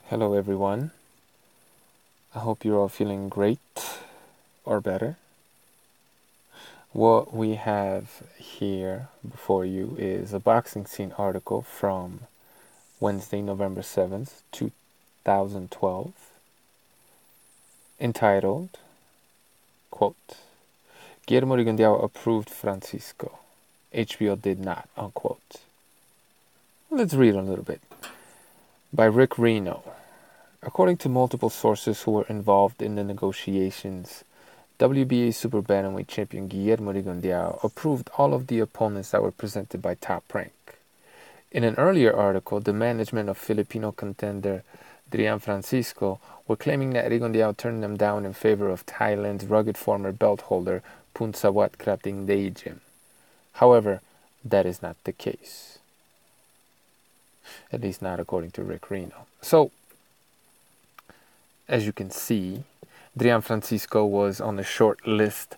Hello everyone. I hope you're all feeling great or better. What we have here before you is a boxing scene article from Wednesday, November 7th, 2012, entitled, quote, Guillermo Rigondeaux approved Francisco. HBO did not, unquote. Let's read a little bit. By Rigo. According to multiple sources who were involved in the negotiations, WBA Super Bantamweight champion Guillermo Rigondeaux approved all of the opponents that were presented by Top Rank. In an earlier article, the management of Filipino contender Drian Francisco were claiming that Rigondeaux turned them down in favor of Thailand's rugged former belt holder Punsawat Kratingdaejim. However, that is not the case. At least not according to Rigo. So, as you can see, Drian Francisco was on the short list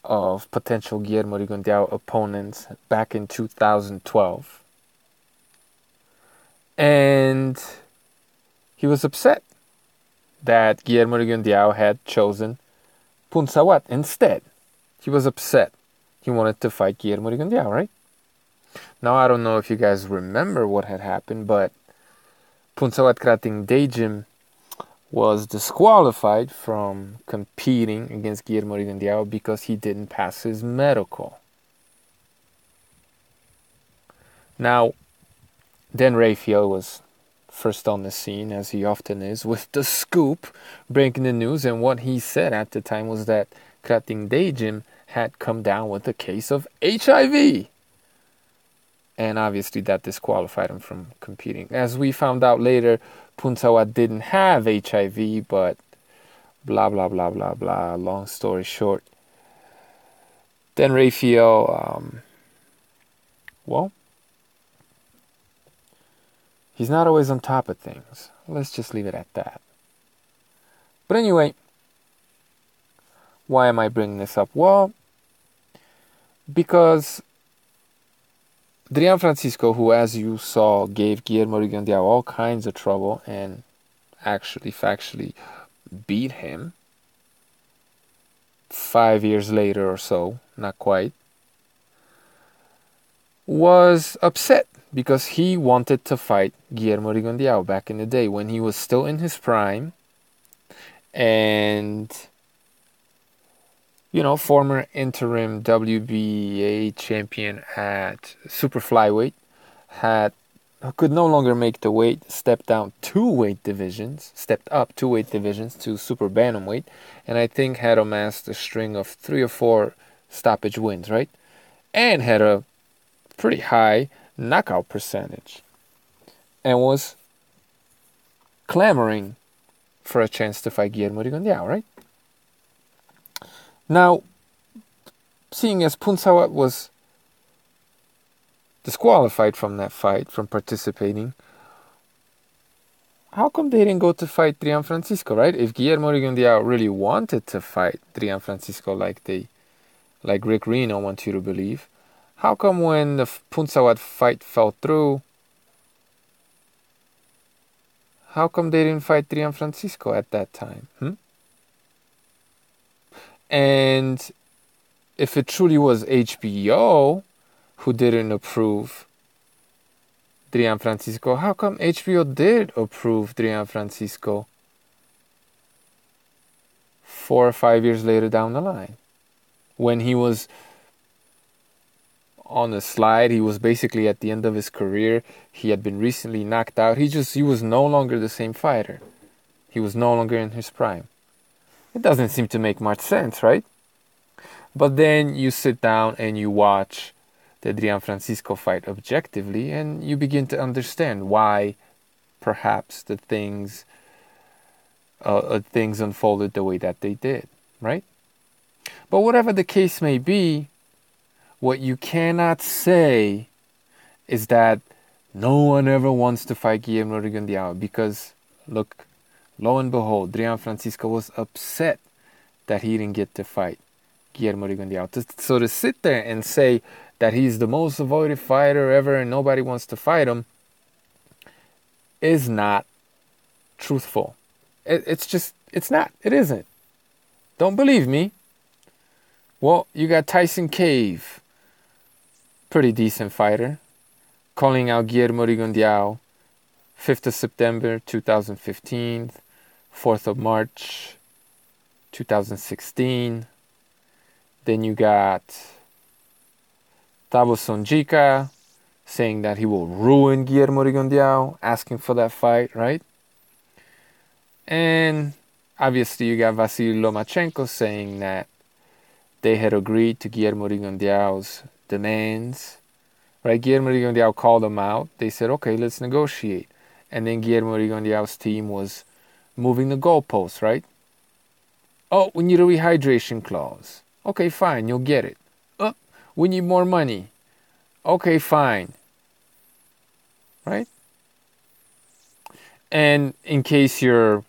of potential Guillermo Rigondeaux opponents back in 2012. And he was upset that Guillermo Rigondeaux had chosen Punsawat instead. He was upset. He wanted to fight Guillermo Rigondeaux, right? Now, I don't know if you guys remember what had happened, but Punsawat Kratingdaejim was disqualified from competing against Guillermo Rigondeaux because he didn't pass his medical. Now, then Raphael was first on the scene, as he often is, with the scoop, breaking the news, and what he said at the time was that Kratingdaejim had come down with a case of HIV. And obviously that disqualified him from competing. As we found out later, Punsawat didn't have HIV, but blah, blah, blah, blah, blah. Long story short. Then Raphael, he's not always on top of things. Let's just leave it at that. But anyway, why am I bringing this up? Well, because Drian Francisco, who, as you saw, gave Guillermo Rigondeaux all kinds of trouble and actually factually beat him 5 years later or so, not quite, was upset because he wanted to fight Guillermo Rigondeaux back in the day when he was still in his prime and, you know, former interim WBA champion at super flyweight, could no longer make the weight, stepped up 2 weight divisions to super bantamweight, and I think had amassed a string of 3 or 4 stoppage wins, right? And had a pretty high knockout percentage, and was clamoring for a chance to fight Guillermo Rigondeaux, right? Now, seeing as Punsawat was disqualified from that fight, from participating, how come they didn't go to fight Drian Francisco, right? If Guillermo Rigondeaux really wanted to fight Drian Francisco like Rigo wants you to believe, how come when the Punsawat fight fell through, how come they didn't fight Drian Francisco at that time? And if it truly was HBO who didn't approve Drian Francisco, how come HBO did approve Drian Francisco 4 or 5 years later down the line? When he was on the slide, he was basically at the end of his career. He had been recently knocked out. He was no longer the same fighter. He was no longer in his prime. It doesn't seem to make much sense, right? But then you sit down and you watch the Drian Francisco fight objectively, and you begin to understand why perhaps the things unfolded the way that they did, right? But whatever the case may be, what you cannot say is that no one ever wants to fight Guillermo Rigondeaux, because look, lo and behold, Drian Francisco was upset that he didn't get to fight Guillermo Rigondeaux. So to sit there and say that he's the most avoided fighter ever and nobody wants to fight him is not truthful. It's not. It isn't. Don't believe me? Well, you got Tyson Cave, pretty decent fighter, calling out Guillermo Rigondeaux, 5th of September 2015, 4th of March 2016. Then you got Tavo Sonjika saying that he will ruin Guillermo Rigondeaux, asking for that fight, right? And obviously you got Vasily Lomachenko saying that they had agreed to Guillermo Rigondeaux's demands, right? Guillermo Rigondeaux called them out. They said, okay, let's negotiate. And then Guillermo Rigondeaux's team was moving the goalposts, right? Oh, we need a rehydration clause. Okay, fine, you'll get it. Oh, we need more money. Okay, fine. Right? And in case you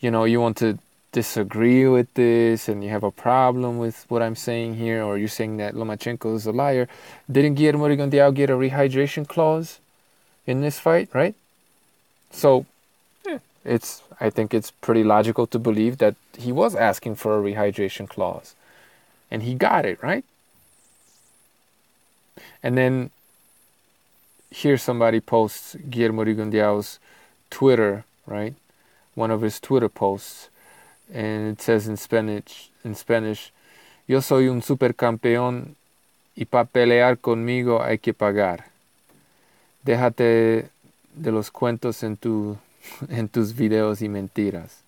want to disagree with this and you have a problem with what I'm saying here, or you're saying that Lomachenko is a liar, didn't Guillermo Rigondeaux get a rehydration clause in this fight, right? So I think it's pretty logical to believe that he was asking for a rehydration clause. And he got it, right? And then here somebody posts Guillermo Rigondeaux's Twitter, right? One of his Twitter posts. And it says in Spanish, yo soy un supercampeón y para pelear conmigo hay que pagar. Déjate de los cuentos en tus videos y mentiras.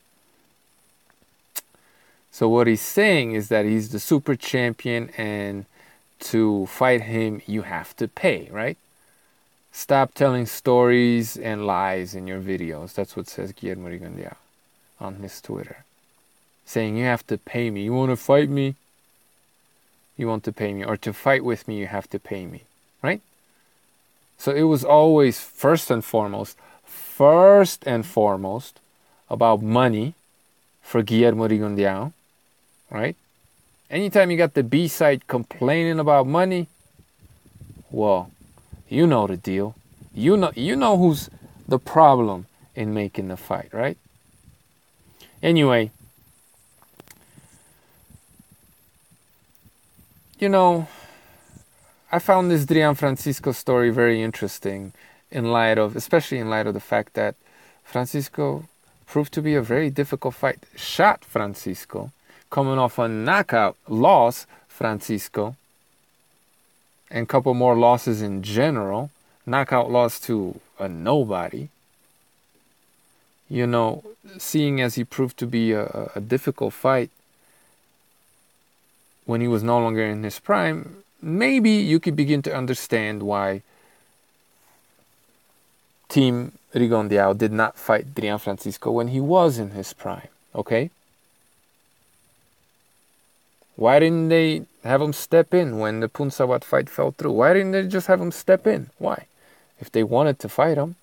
So what he's saying is that he's the super champion, and to fight him, you have to pay, right? Stop telling stories and lies in your videos. That's what says Guillermo Rigondeaux on his Twitter. Saying you have to pay me. You want to fight me? You want to pay me. Or to fight with me, you have to pay me, right? So it was always first and foremost about money for Guillermo Rigondeaux, right? Anytime you got the B side complaining about money, well, you know the deal. You know who's the problem in making the fight, right? Anyway, I found this Drian Francisco story very interesting, especially in light of the fact that Francisco proved to be a very difficult fight. Shot Francisco, coming off a knockout loss, Francisco, and a couple more losses in general. Knockout loss to a nobody. Seeing as he proved to be a difficult fight when he was no longer in his prime, maybe you could begin to understand why Team Rigondeaux did not fight Drian Francisco when he was in his prime, okay? Why didn't they have him step in when the Punsawat fight fell through? Why didn't they just have him step in? Why? If they wanted to fight him.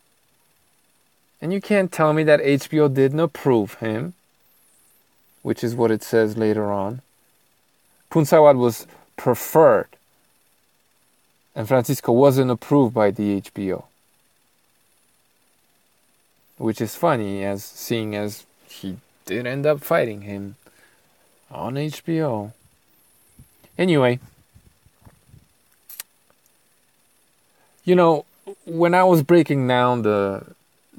And you can't tell me that HBO didn't approve him, which is what it says later on. Punsawat was preferred, and Francisco wasn't approved by the HBO. Which is funny, seeing as he did end up fighting him on HBO. Anyway, when I was breaking down the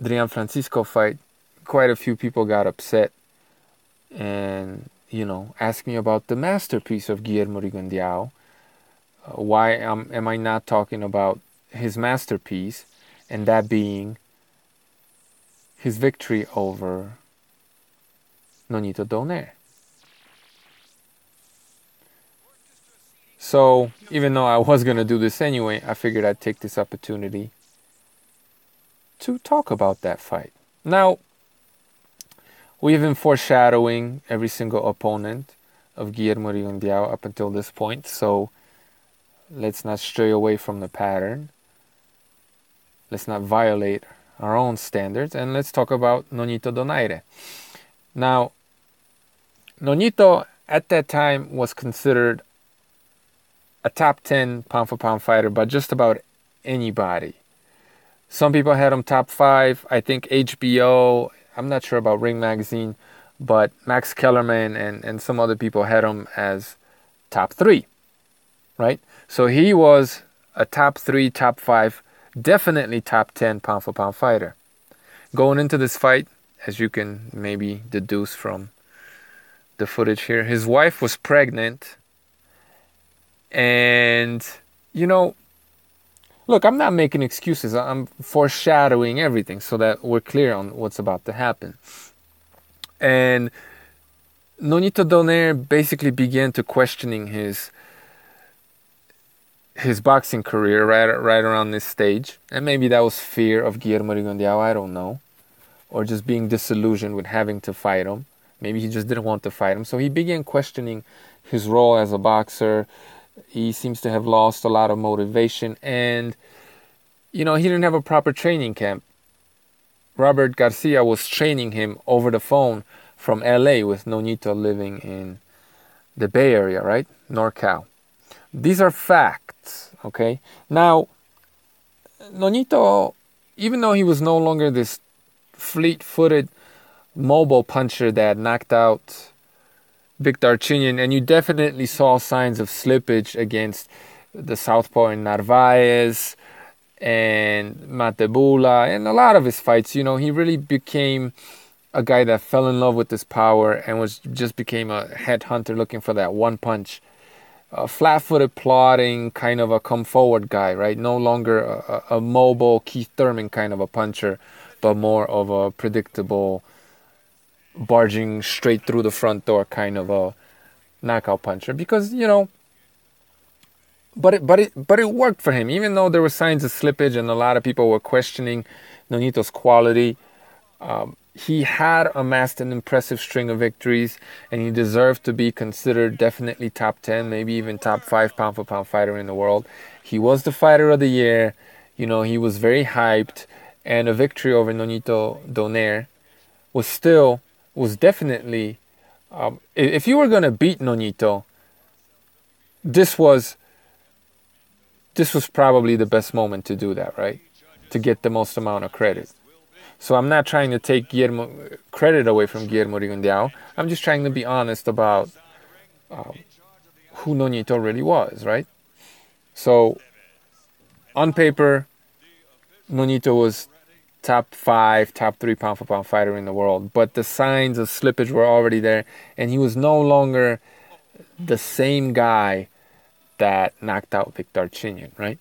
Drian Francisco fight, quite a few people got upset and, asked me about the masterpiece of Guillermo Rigondeaux. Why am I not talking about his masterpiece, and that being his victory over Nonito Donaire? So, even though I was going to do this anyway, I figured I'd take this opportunity to talk about that fight. Now, we've been foreshadowing every single opponent of Guillermo Rigondeaux up until this point, so let's not stray away from the pattern. Let's not violate our own standards, and let's talk about Nonito Donaire. Now, Nonito at that time was considered a top 10 pound-for-pound fighter by just about anybody. Some people had him top 5. I think HBO I'm not sure about Ring Magazine, but Max Kellerman and some other people had him as top 3, right? So he was a top 3, top 5, definitely top 10 pound for pound fighter. Going into this fight, as you can maybe deduce from the footage here, his wife was pregnant. And, you know, look, I'm not making excuses. I'm foreshadowing everything so that we're clear on what's about to happen. And Nonito Donaire basically began to questioning his boxing career right around this stage. And maybe that was fear of Guillermo Rigondeaux, I don't know. Or just being disillusioned with having to fight him. Maybe he just didn't want to fight him. So he began questioning his role as a boxer. He seems to have lost a lot of motivation. And, you know, he didn't have a proper training camp. Robert Garcia was training him over the phone from LA with Nonito living in the Bay Area, right? NorCal. These are facts, okay? Now, Nonito, even though he was no longer this fleet-footed mobile puncher that knocked out Victor Darchinyan, and you definitely saw signs of slippage against the southpaw in Narvaez and Matebula and a lot of his fights. You know, he really became a guy that fell in love with his power and just became a headhunter looking for that one punch. A flat-footed, plodding, kind of a come-forward guy, right? No longer a mobile Keith Thurman kind of a puncher, but more of a predictable, barging straight through the front door kind of a knockout puncher. Because, you know, but it worked for him. Even though there were signs of slippage and a lot of people were questioning Nonito's quality, he had amassed an impressive string of victories, and he deserved to be considered definitely top 10, maybe even top 5 pound for pound fighter in the world. He was the fighter of the year. You know, he was very hyped, and a victory over Nonito Donaire was definitely, if you were going to beat Nonito, this was probably the best moment to do that, right? To get the most amount of credit. So I'm not trying to take credit away from Guillermo Rigondeaux. I'm just trying to be honest about who Nonito really was, right? So on paper, Nonito was top 5, top 3 pound for pound fighter in the world. But the signs of slippage were already there. And he was no longer the same guy that knocked out Victor Darchinyan, right?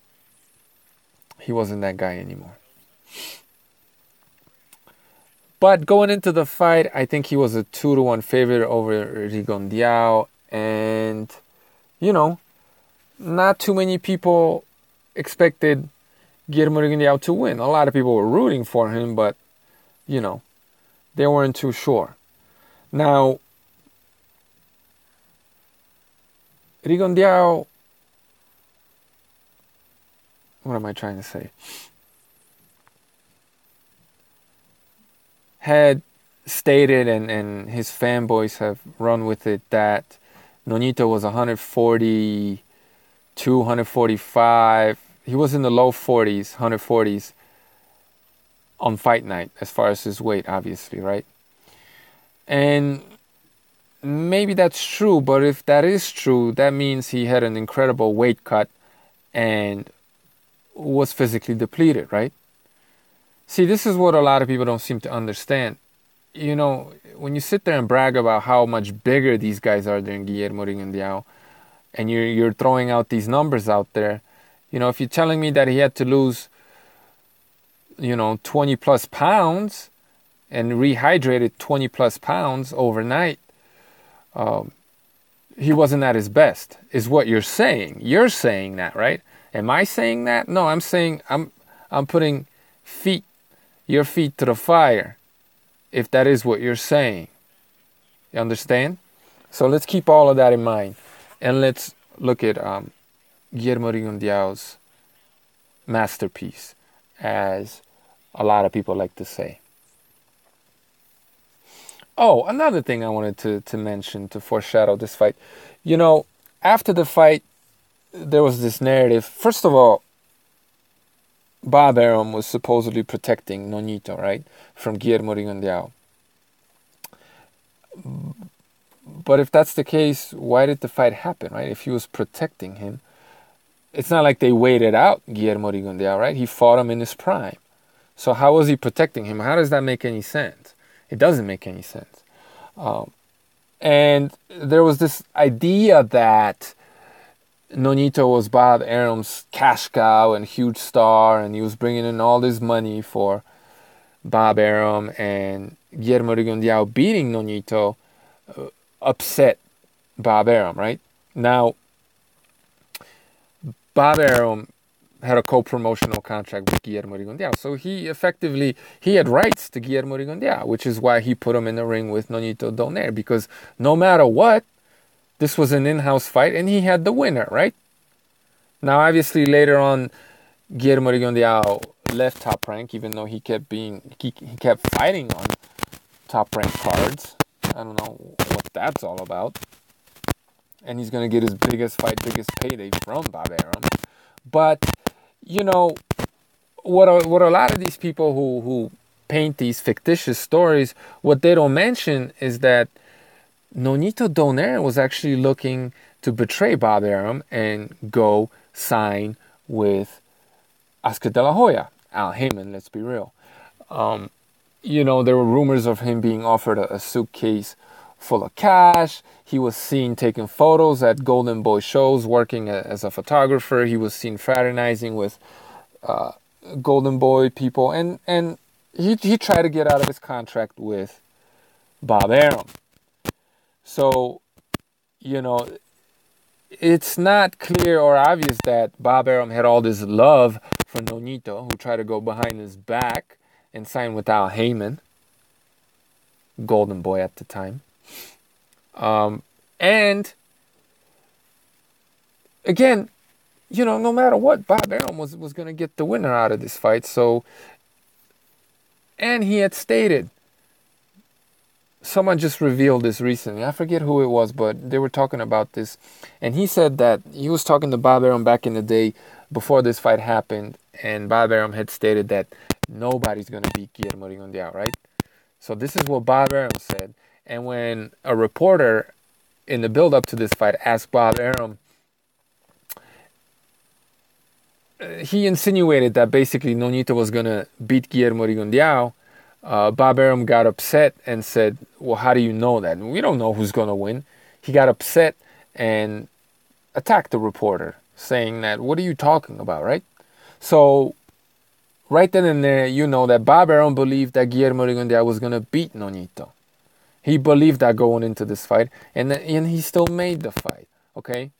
He wasn't that guy anymore. But going into the fight, I think he was a 2-1 favorite over Rigondeaux. And, you know, not too many people expected Guillermo Rigondeaux to win. A lot of people were rooting for him, but, you know, they weren't too sure. Now, Rigondeaux, what am I trying to say? Had stated, and his fanboys have run with it, that Nonito was 142, 145. He was in the low 40s, 140s on fight night, as far as his weight, obviously, right? And maybe that's true, but if that is true, that means he had an incredible weight cut and was physically depleted, right? See, this is what a lot of people don't seem to understand. You know, when you sit there and brag about how much bigger these guys are than Guillermo Rigondeaux, and you're throwing out these numbers out there, you know, if you're telling me that he had to lose, 20 plus pounds and rehydrated 20 plus pounds overnight, he wasn't at his best, is what you're saying. You're saying that, right? Am I saying that? No, I'm saying I'm putting your feet to the fire, if that is what you're saying. You understand? So let's keep all of that in mind, and let's look at Guillermo Rigondeaux's masterpiece, as a lot of people like to say. Oh, another thing I wanted to mention to foreshadow this fight. You know, after the fight, there was this narrative. First of all, Bob Arum was supposedly protecting Nonito, right, from Guillermo Rigondeaux. But if that's the case, why did the fight happen, right? If he was protecting him, it's not like they waited out Guillermo Rigondeaux, right? He fought him in his prime. So how was he protecting him? How does that make any sense? It doesn't make any sense. And there was this idea that Nonito was Bob Arum's cash cow and huge star, and he was bringing in all this money for Bob Arum, and Guillermo Rigondeaux beating Nonito upset Bob Arum, right? Now, Bob Arum had a co-promotional contract with Guillermo Rigondeaux, so he had rights to Guillermo Rigondeaux, which is why he put him in the ring with Nonito Donaire, because no matter what, this was an in-house fight, and he had the winner, right? Now, obviously, later on, Guillermo Rigondeaux left Top Rank, even though he kept fighting on Top Rank cards. I don't know what that's all about. And he's going to get his biggest payday from Bob Arum. But, you know, what a lot of these people who paint these fictitious stories, what they don't mention is that Nonito Donaire was actually looking to betray Bob Arum and go sign with Oscar de la Hoya, Al Heyman, let's be real. You know, there were rumors of him being offered a suitcase full of cash. He was seen taking photos at Golden Boy shows, working as a photographer. He was seen fraternizing with Golden Boy people, and he tried to get out of his contract with Bob Arum. So, you know, it's not clear or obvious that Bob Arum had all this love for Nonito, who tried to go behind his back and sign with Al Heyman, Golden Boy at the time. And again, you know, no matter what, Bob Arum was going to get the winner out of this fight. So, and he had stated, someone just revealed this recently. I forget who it was, but they were talking about this. And he said that he was talking to Bob Arum back in the day before this fight happened. And Bob Arum had stated that nobody's going to beat Guillermo Rigondeaux, right? So this is what Bob Arum said. And when a reporter in the build-up to this fight asked Bob Arum, he insinuated that basically Nonito was going to beat Guillermo Rigondeaux. Bob Arum got upset and said, well, how do you know that? We don't know who's going to win. He got upset and attacked the reporter, saying that, what are you talking about, right? So right then and there, you know that Bob Arum believed that Guillermo Rigondeaux was going to beat Nonito. He believed that going into this fight, and he still made the fight, okay?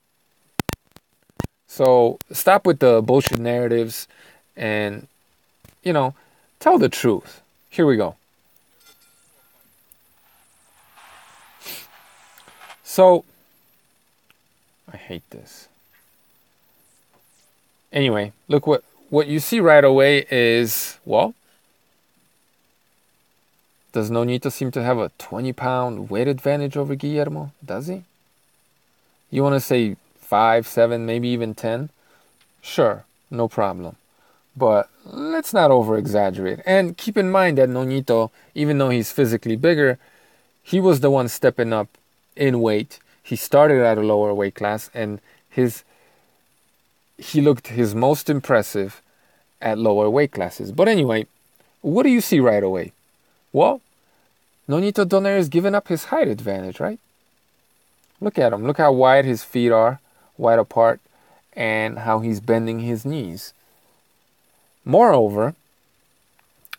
So stop with the bullshit narratives and, you know, tell the truth. Here we go. So, I hate this. Anyway, look, what you see right away is, well, does Nonito seem to have a 20-pound weight advantage over Guillermo? Does he? You want to say 5, 7, maybe even 10? Sure, no problem. But let's not over-exaggerate. And keep in mind that Nonito, even though he's physically bigger, he was the one stepping up in weight. He started at a lower weight class, and he looked his most impressive at lower weight classes. But anyway, what do you see right away? Well, Nonito Donaire is giving up his height advantage, right? Look at him. Look how wide his feet are, wide apart, and how he's bending his knees. Moreover,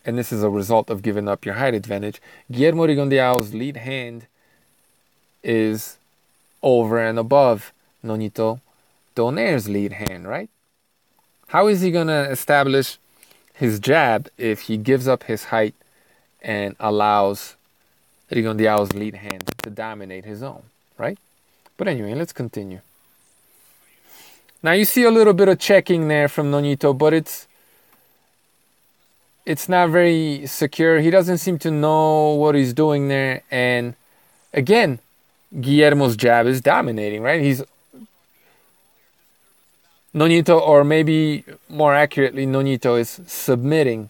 and this is a result of giving up your height advantage, Guillermo Rigondeaux's lead hand is over and above Nonito Donaire's lead hand, right? How is he going to establish his jab if he gives up his height and allows Rigondeaux's lead hand to dominate his own, right? But anyway, let's continue. Now you see a little bit of checking there from Nonito, but it's not very secure. He doesn't seem to know what he's doing there. And again, Guillermo's jab is dominating, right? He's Nonito, or maybe more accurately, Nonito is submitting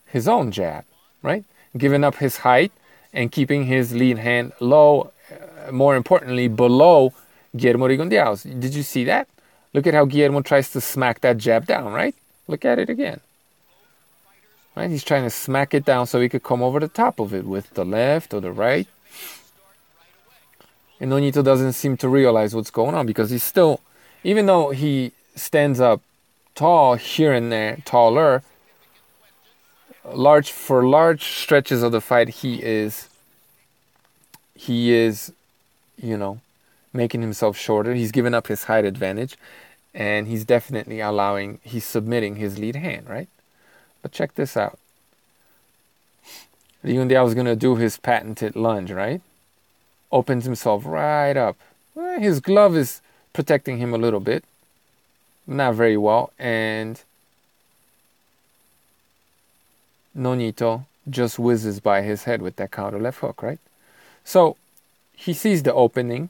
his own jab, right? Giving up his height and keeping his lead hand low, more importantly, below Guillermo Rigondeaux's. Did you see that? Look at how Guillermo tries to smack that jab down, right? Look at it again. Right? He's trying to smack it down so he could come over the top of it with the left or the right. And Nonito doesn't seem to realize what's going on because he's still, even though he stands up tall here and there, taller, for large stretches of the fight, he is, you know, making himself shorter. He's giving up his height advantage, and he's definitely he's submitting his lead hand, right? But check this out. Rigondeaux is going to do his patented lunge, right? Opens himself right up. Well, his glove is protecting him a little bit. Not very well. And Nonito just whizzes by his head with that counter left hook, right? So he sees the opening.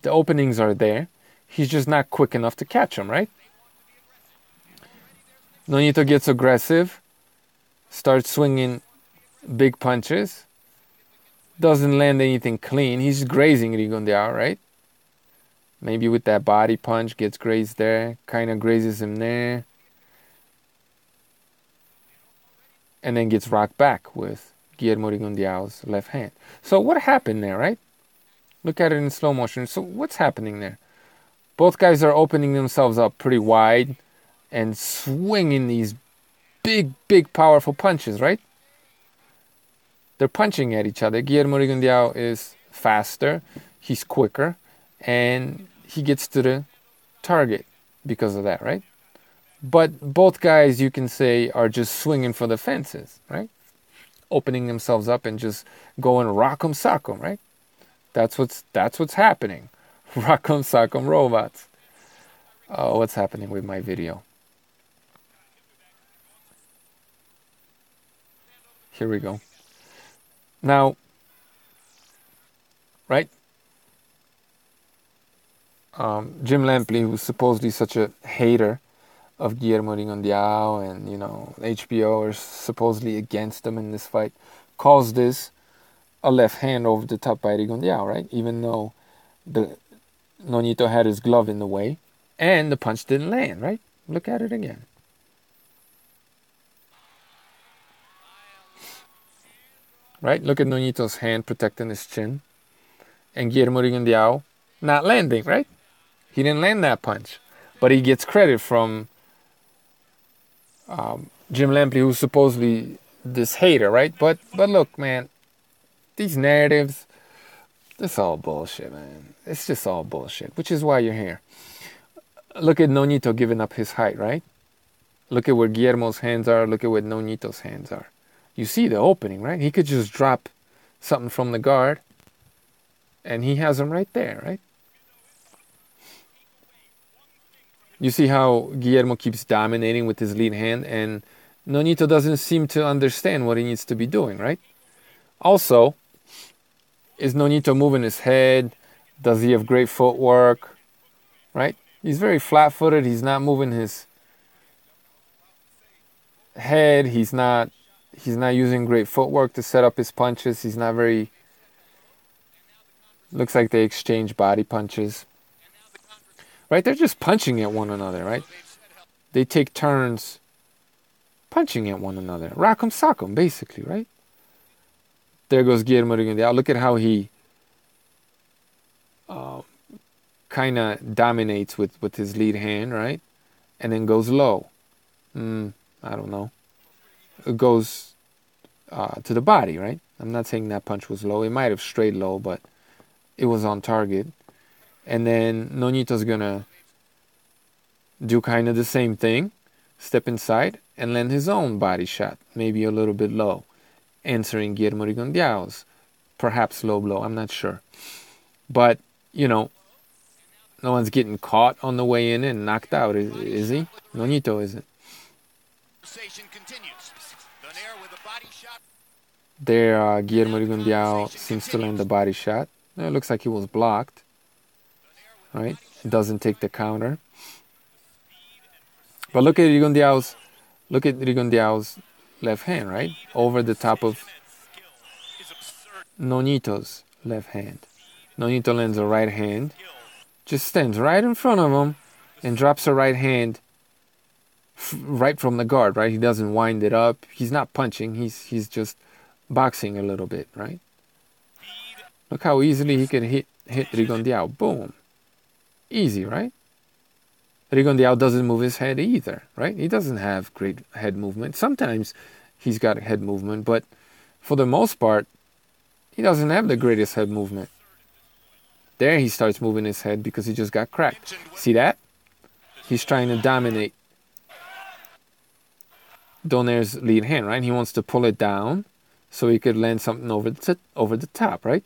The openings are there. He's just not quick enough to catch him, right? Nonito gets aggressive, starts swinging big punches, doesn't land anything clean. He's grazing Rigondeaux, right? Maybe with that body punch, gets grazed there, kind of grazes him there, and then gets rocked back with Guillermo Rigondeaux's left hand. So what happened there, right? Look at it in slow motion. So what's happening there? Both guys are opening themselves up pretty wide and swinging these big, powerful punches, right? They're punching at each other. Guillermo Rigondeaux is faster, he's quicker, and he gets to the target because of that, right? But both guys, you can say, are just swinging for the fences, right? Opening themselves up and just going rock'em sock'em, right? That's what's happening. Rock'em sock'em robots. Oh, what's happening with my video? Here we go. Now, right? Jim Lampley, who's supposedly such a hater of Guillermo Rigondeaux, and HBO are supposedly against him in this fight, calls this a left hand over the top by Rigondeaux, right? Even though the Nonito had his glove in the way and the punch didn't land, right? Look at it again. Right? Look at Nonito's hand protecting his chin. And Guillermo Rigondeaux not landing, right? He didn't land that punch. But he gets credit from Jim Lampley, who's supposedly this hater, right? But look, man, these narratives, it's all bullshit, man. It's just all bullshit, which is why you're here. Look at Nonito giving up his height, right? Look at where Guillermo's hands are. Look at where Nonito's hands are. You see the opening, right? He could just drop something from the guard, and he has him right there, right? You see how Guillermo keeps dominating with his lead hand, and Nonito doesn't seem to understand what he needs to be doing, right? Also, is Nonito moving his head? Does he have great footwork? Right? He's very flat-footed. He's not moving his head. He's not using great footwork to set up his punches. He's not very... Looks like they exchange body punches. Right? They're just punching at one another, right? They take turns punching at one another. Rock'em sock'em, basically, right? There goes Guillermo Rigondeaux. Look at how he kind of dominates with his lead hand, right? And then goes low. I don't know. It goes to the body, right? I'm not saying that punch was low. It might have strayed low, but it was on target. And then Nonito's going to do kind of the same thing. Step inside and land his own body shot. Maybe a little bit low. Answering Guillermo Rigondeaux's perhaps low blow. I'm not sure. But, no one's getting caught on the way in and knocked out, is he? Nonito isn't. There, Guillermo Rigondeaux seems to land the body shot. It looks like he was blocked. Right? Doesn't take the counter. But look at Rigondeaux's left hand, right? Over the top of Nonito's left hand. Nonito lands a right hand, just stands right in front of him, and drops a right hand right from the guard, right? He doesn't wind it up. He's not punching. He's just boxing a little bit, right? Look how easily he can hit Rigondeaux. Boom. Easy, right? Rigondeaux doesn't move his head either, right? He doesn't have great head movement. Sometimes he's got head movement, but for the most part, he doesn't have the greatest head movement. There he starts moving his head because he just got cracked. See that? He's trying to dominate Donaire's lead hand, right? He wants to pull it down so he could land something over the top, right?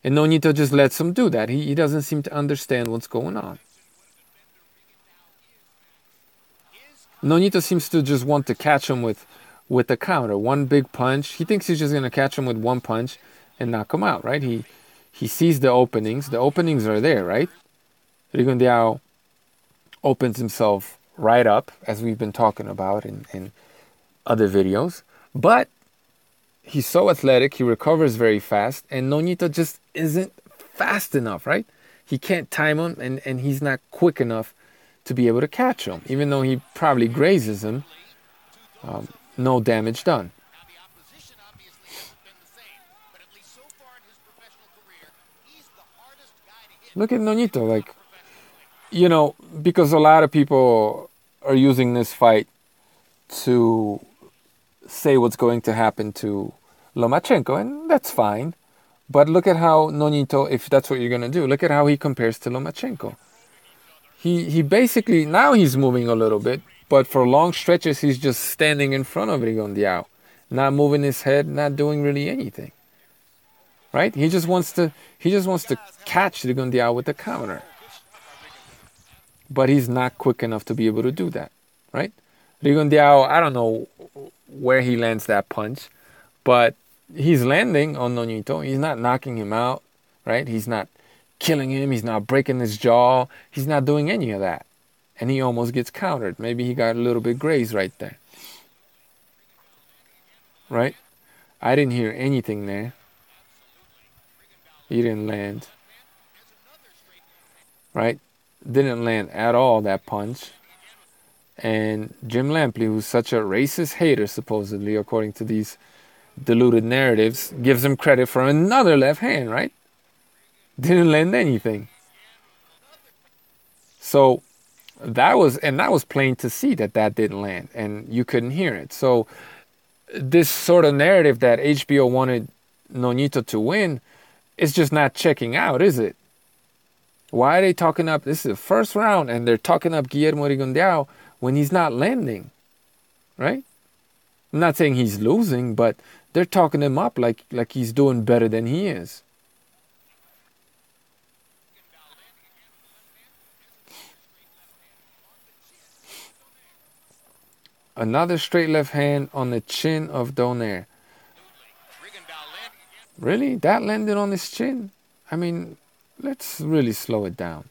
And Nonito just lets him do that. He doesn't seem to understand what's going on. Nonito seems to just want to catch him with a counter. One big punch. He thinks he's just going to catch him with one punch and knock him out, right? He sees the openings. The openings are there, right? Rigondeaux opens himself right up, as we've been talking about in other videos. But he's so athletic, he recovers very fast, and Nonito just isn't fast enough, right? He can't time him, and he's not quick enough to be able to catch him. Even though he probably grazes him, no damage done. Look at Nonito, like, you know, because a lot of people are using this fight to say what's going to happen to Lomachenko, and that's fine. But look at how Nonito, if that's what you're going to do, look at how he compares to Lomachenko. He basically, now he's moving a little bit, but for long stretches he's just standing in front of Rigondeaux, not moving his head, not doing really anything. Right? He just wants to catch Rigondeaux with the counter. But he's not quick enough to be able to do that. Right? Rigondeaux, I don't know where he lands that punch, but he's landing on Nonito. He's not knocking him out, right? He's not killing him. He's not breaking his jaw. He's not doing any of that. And he almost gets countered. Maybe he got a little bit grazed right there. Right? I didn't hear anything there. He didn't land. Right? Didn't land at all, that punch. And Jim Lampley, who's such a racist hater, supposedly, according to these diluted narratives, gives him credit for another left hand, right? Didn't land anything. So that was plain to see that didn't land, and you couldn't hear it. So this sort of narrative that HBO wanted Nonito to win is just not checking out, is it? Why are they talking up? This is the first round, and they're talking up Guillermo Rigondeaux when he's not landing, right? I'm not saying he's losing, but they're talking him up like he's doing better than he is. Another straight left hand on the chin of Donaire. Really? That landed on his chin? I mean, let's really slow it down.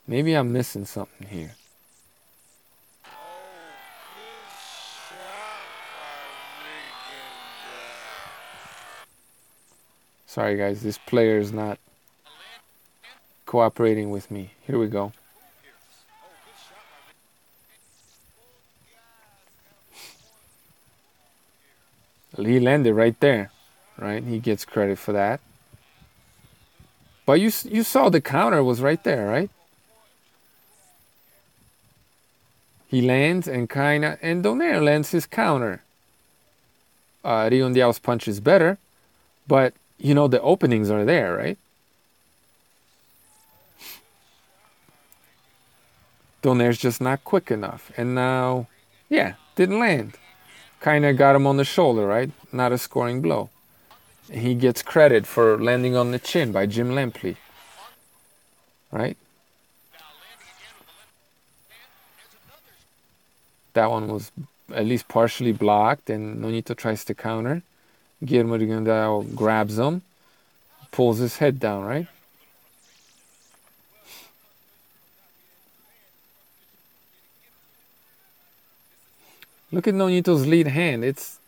Maybe I'm missing something here. Sorry guys, this player is not cooperating with me. Here we go. He landed right there, right? He gets credit for that. But you saw the counter was right there, right? He lands and Donaire lands his counter. Rigondeaux's punch is better, but you know the openings are there, right? Donaire's just not quick enough. And now, yeah, didn't land. Kind of got him on the shoulder, right? Not a scoring blow. And he gets credit for landing on the chin by Jim Lampley, right? That one was at least partially blocked, and Nonito tries to counter. Guillermo Rigondeaux grabs him, pulls his head down, right? Look at Nonito's lead hand. It's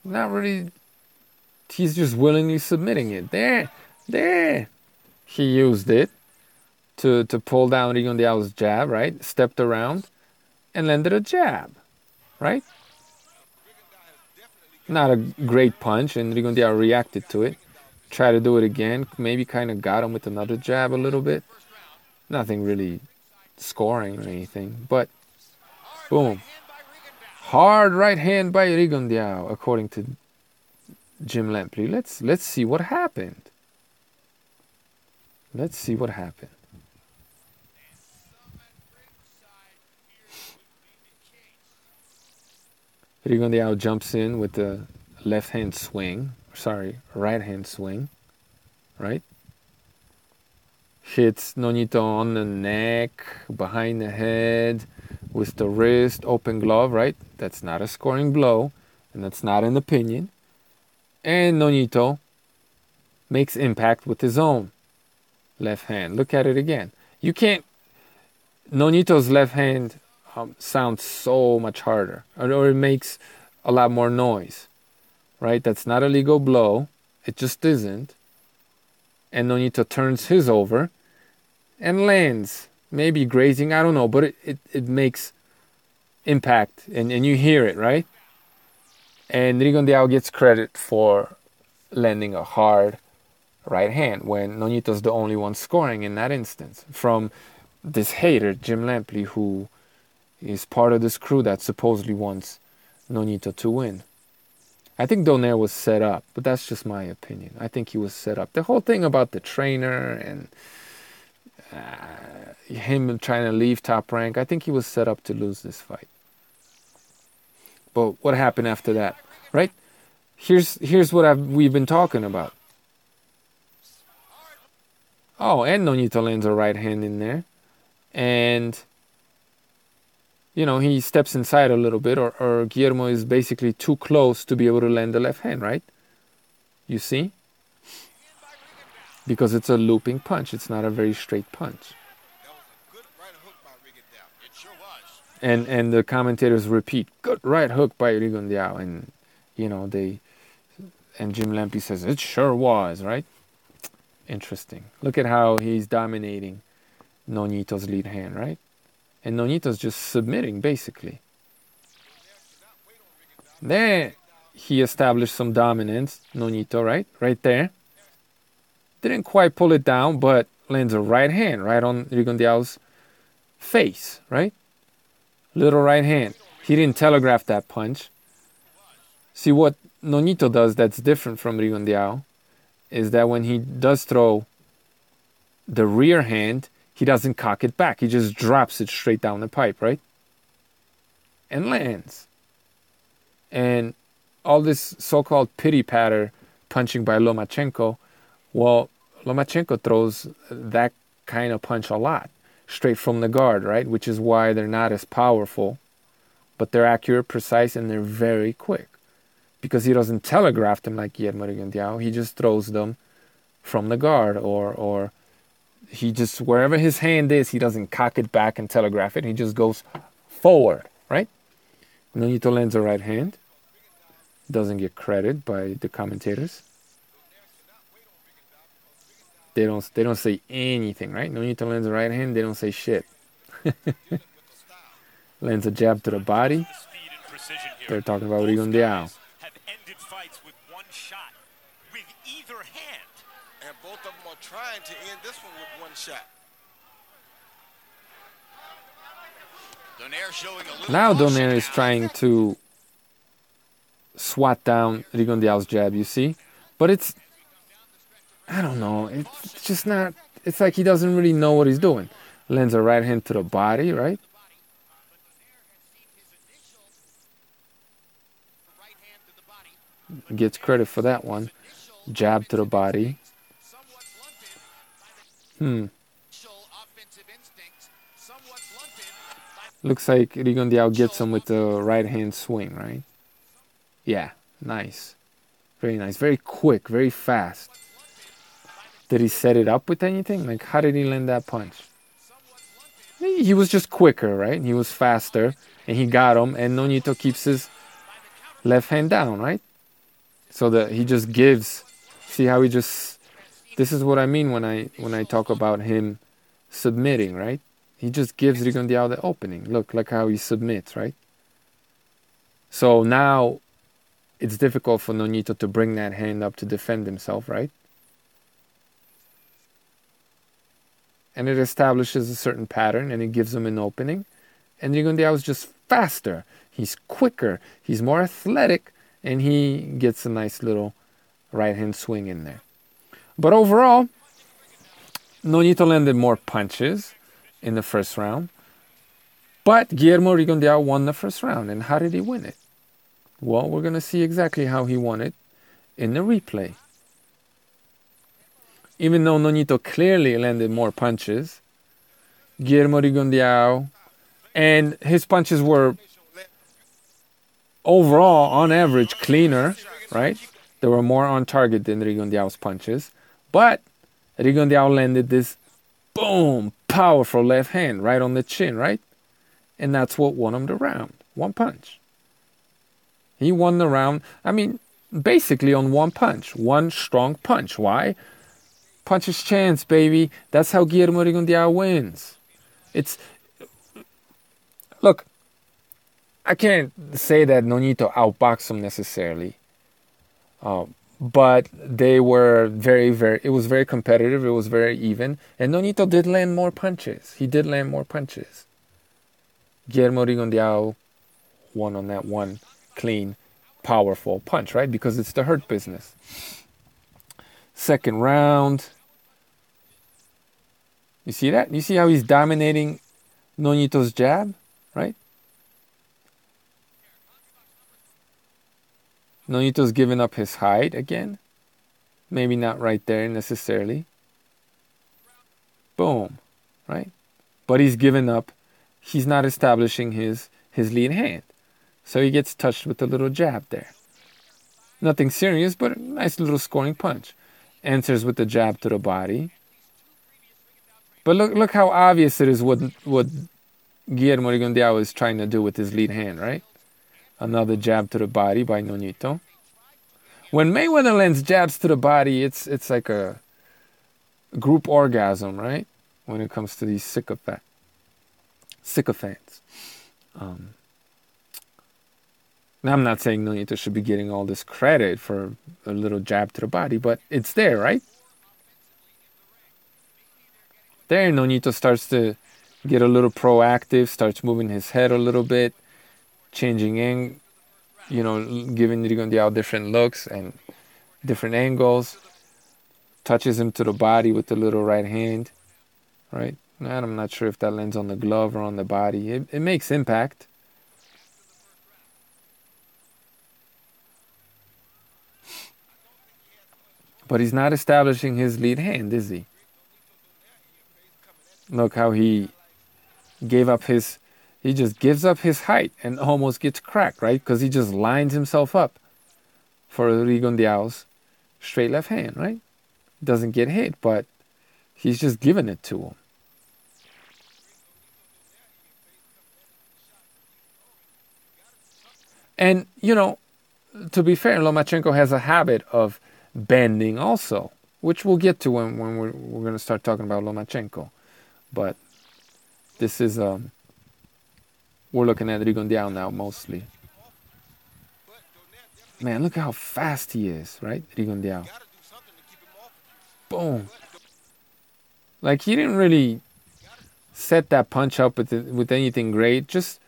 not really He's just willingly submitting it. There. He used it to pull down Rigondeaux's jab, right? Stepped around and landed a jab, right? Not a great punch, and Rigondeaux reacted to it. Tried to do it again. Maybe kind of got him with another jab a little bit. Nothing really scoring or anything, but boom. Hard right hand by Rigondeaux, according to Jim Lampley. Let's see what happened. Let's see what happened. Rigondeaux jumps in with the left hand swing. Sorry, right hand swing. Right? Hits Nonito on the neck, behind the head, with the wrist, open glove, right? That's not a scoring blow, and that's not an opinion. And Nonito makes impact with his own left hand. Look at it again. You can't... Nonito's left hand sounds so much harder, or it makes a lot more noise, right? That's not a legal blow. It just isn't. And Nonito turns his over and lands, maybe grazing, I don't know, but it makes impact, and you hear it, right? And Rigondeaux gets credit for landing a hard right hand when Nonito's the only one scoring in that instance, from this hater, Jim Lampley, who is part of this crew that supposedly wants Nonito to win. I think Donaire was set up, but that's just my opinion. I think he was set up. The whole thing about the trainer and him trying to leave Top Rank, I think he was set up to lose this fight. But what happened after that, right? Here's what we've been talking about. Oh, and Nonito lands a right hand in there. And, you know, he steps inside a little bit, or Guillermo is basically too close to be able to land the left hand, right? You see? Because it's a looping punch. It's not a very straight punch. And the commentators repeat, good right hook by Rigondeaux. And, you know, and Jim Lampley says, it sure was, right? Interesting. Look at how he's dominating Nonito's lead hand, right? And Nonito's just submitting, basically. There, he established some dominance, Nonito, right? Right there. Didn't quite pull it down, but lands a right hand right on Rigondeaux's face, right? Little right hand. He didn't telegraph that punch. See, what Nonito does that's different from Rigondeaux is that when he does throw the rear hand, he doesn't cock it back. He just drops it straight down the pipe, right? And lands. And all this so-called pity-patter punching by Lomachenko, well, Lomachenko throws that kind of punch a lot, straight from the guard, right? Which is why they're not as powerful, but they're accurate, precise, and they're very quick. Because he doesn't telegraph them like Guillermo Rigondeaux. He just throws them from the guard, or he just, wherever his hand is, he doesn't cock it back and telegraph it. He just goes forward, right? Nonito lands a right hand. Doesn't get credit by the commentators. They don't say anything, right? Nonito lands a right hand, they don't say shit. Lands a jab to the body. They're talking about Rigondeaux. Have ended fights with one shot, with either hand. And both of them are trying to end this one with one shot. Donaire showing a little Now Donaire is trying to swat down Rigondeaux's jab, you see? But it's, I don't know, it's just not, it's like he doesn't really know what he's doing. Lands a right hand to the body, right? Gets credit for that one. Jab to the body. Looks like Rigondeaux gets him with the right hand swing, right? Yeah, nice. Very nice. Very quick, very fast. Did he set it up with anything? Like, how did he land that punch? He was just quicker, right? He was faster, and he got him, and Nonito keeps his left hand down, right? So that he just gives. See how he just. This is what I mean when I talk about him submitting, right? He just gives Rigondeaux the opening. Look how he submits, right? So now it's difficult for Nonito to bring that hand up to defend himself, right? And it establishes a certain pattern and it gives him an opening. And Rigondeaux is just faster. He's quicker. He's more athletic. And he gets a nice little right hand swing in there. But overall, Nonito landed more punches in the first round. But Guillermo Rigondeaux won the first round. And how did he win it? Well, we're going to see exactly how he won it in the replay. Even though Nonito clearly landed more punches, Guillermo Rigondeaux, and his punches were overall, on average, cleaner, right? They were more on target than Rigondeaux's punches. But Rigondeaux landed this, boom, powerful left hand right on the chin, right? And that's what won him the round. One punch. He won the round, I mean, basically on one punch. One strong punch. Why? Puncher's chance, baby. That's how Guillermo Rigondeaux wins. Look, I can't say that Nonito outboxed him necessarily. But they were it was very competitive. It was very even. And Nonito did land more punches. He did land more punches. Guillermo Rigondeaux won on that one clean, powerful punch, right? Because it's the hurt business. Second round. You see that? You see how he's dominating Nonito's jab, right? Nonito's giving up his height again. Maybe not right there necessarily. Boom, right? But he's given up. He's not establishing his lead hand. So he gets touched with a little jab there. Nothing serious, but a nice little scoring punch. Answers with the jab to the body. But look how obvious it is what Guillermo Rigondeaux is trying to do with his lead hand, right? Another jab to the body by Nonito. When Mayweather lands jabs to the body, it's like a group orgasm, right? When it comes to these sycophants. Now, I'm not saying Nonito should be getting all this credit for a little jab to the body, but it's there, right? There, Nonito starts to get a little proactive, starts moving his head a little bit, changing giving Rigondeaux different looks and different angles, touches him to the body with the little right hand, right? And I'm not sure if that lands on the glove or on the body. It makes impact. But he's not establishing his lead hand, is he? Look how he just gives up his height and almost gets cracked, right? Because he just lines himself up for Rigondeaux's straight left hand, right? Doesn't get hit, but he's just giving it to him. And, to be fair, Lomachenko has a habit of bending also, which we'll get to when we're going to start talking about Lomachenko. But this is, we're looking at Rigondeaux now mostly. Man, look how fast he is, right? Rigondeaux. Boom. Like, he didn't really set that punch up with anything great. Just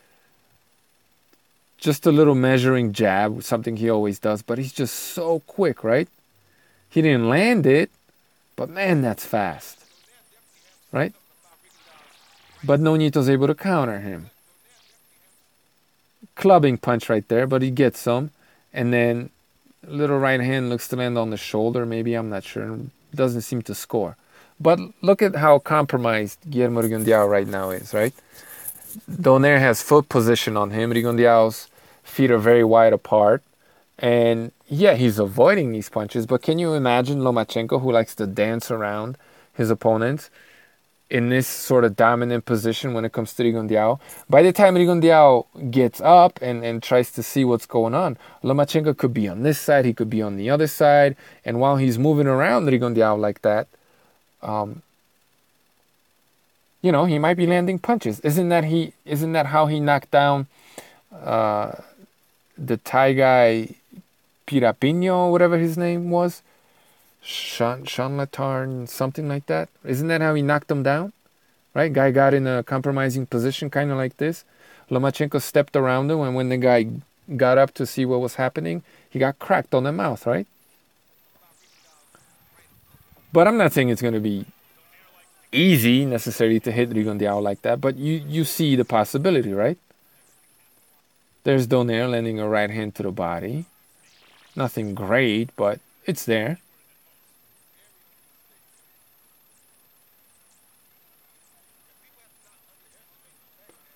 a little measuring jab, something he always does. But he's just so quick, right? He didn't land it, but man, that's fast, right? But Nonito's able to counter him. Clubbing punch right there, but he gets some. And then little right hand looks to land on the shoulder, maybe, I'm not sure. Doesn't seem to score. But look at how compromised Guillermo Rigondeaux right now is, right? Donaire has foot position on him. Rigondeaux's feet are very wide apart. And yeah, he's avoiding these punches. But can you imagine Lomachenko, who likes to dance around his opponents? in this sort of dominant position when it comes to Rigondeaux. By the time Rigondeaux gets up and tries to see what's going on, Lomachenko could be on this side, he could be on the other side, and while he's moving around Rigondeaux like that, he might be landing punches. Isn't that how he knocked down the Thai guy Pirapinho, whatever his name was? Sean Latarn, something like that. Isn't that how he knocked him down? Right? Guy got in a compromising position, kind of like this. Lomachenko stepped around him, and when the guy got up to see what was happening, he got cracked on the mouth, right? But I'm not saying it's going to be easy necessarily to hit Rigondeaux like that, but you see the possibility, right? There's Donaire landing a right hand to the body. Nothing great, but it's there.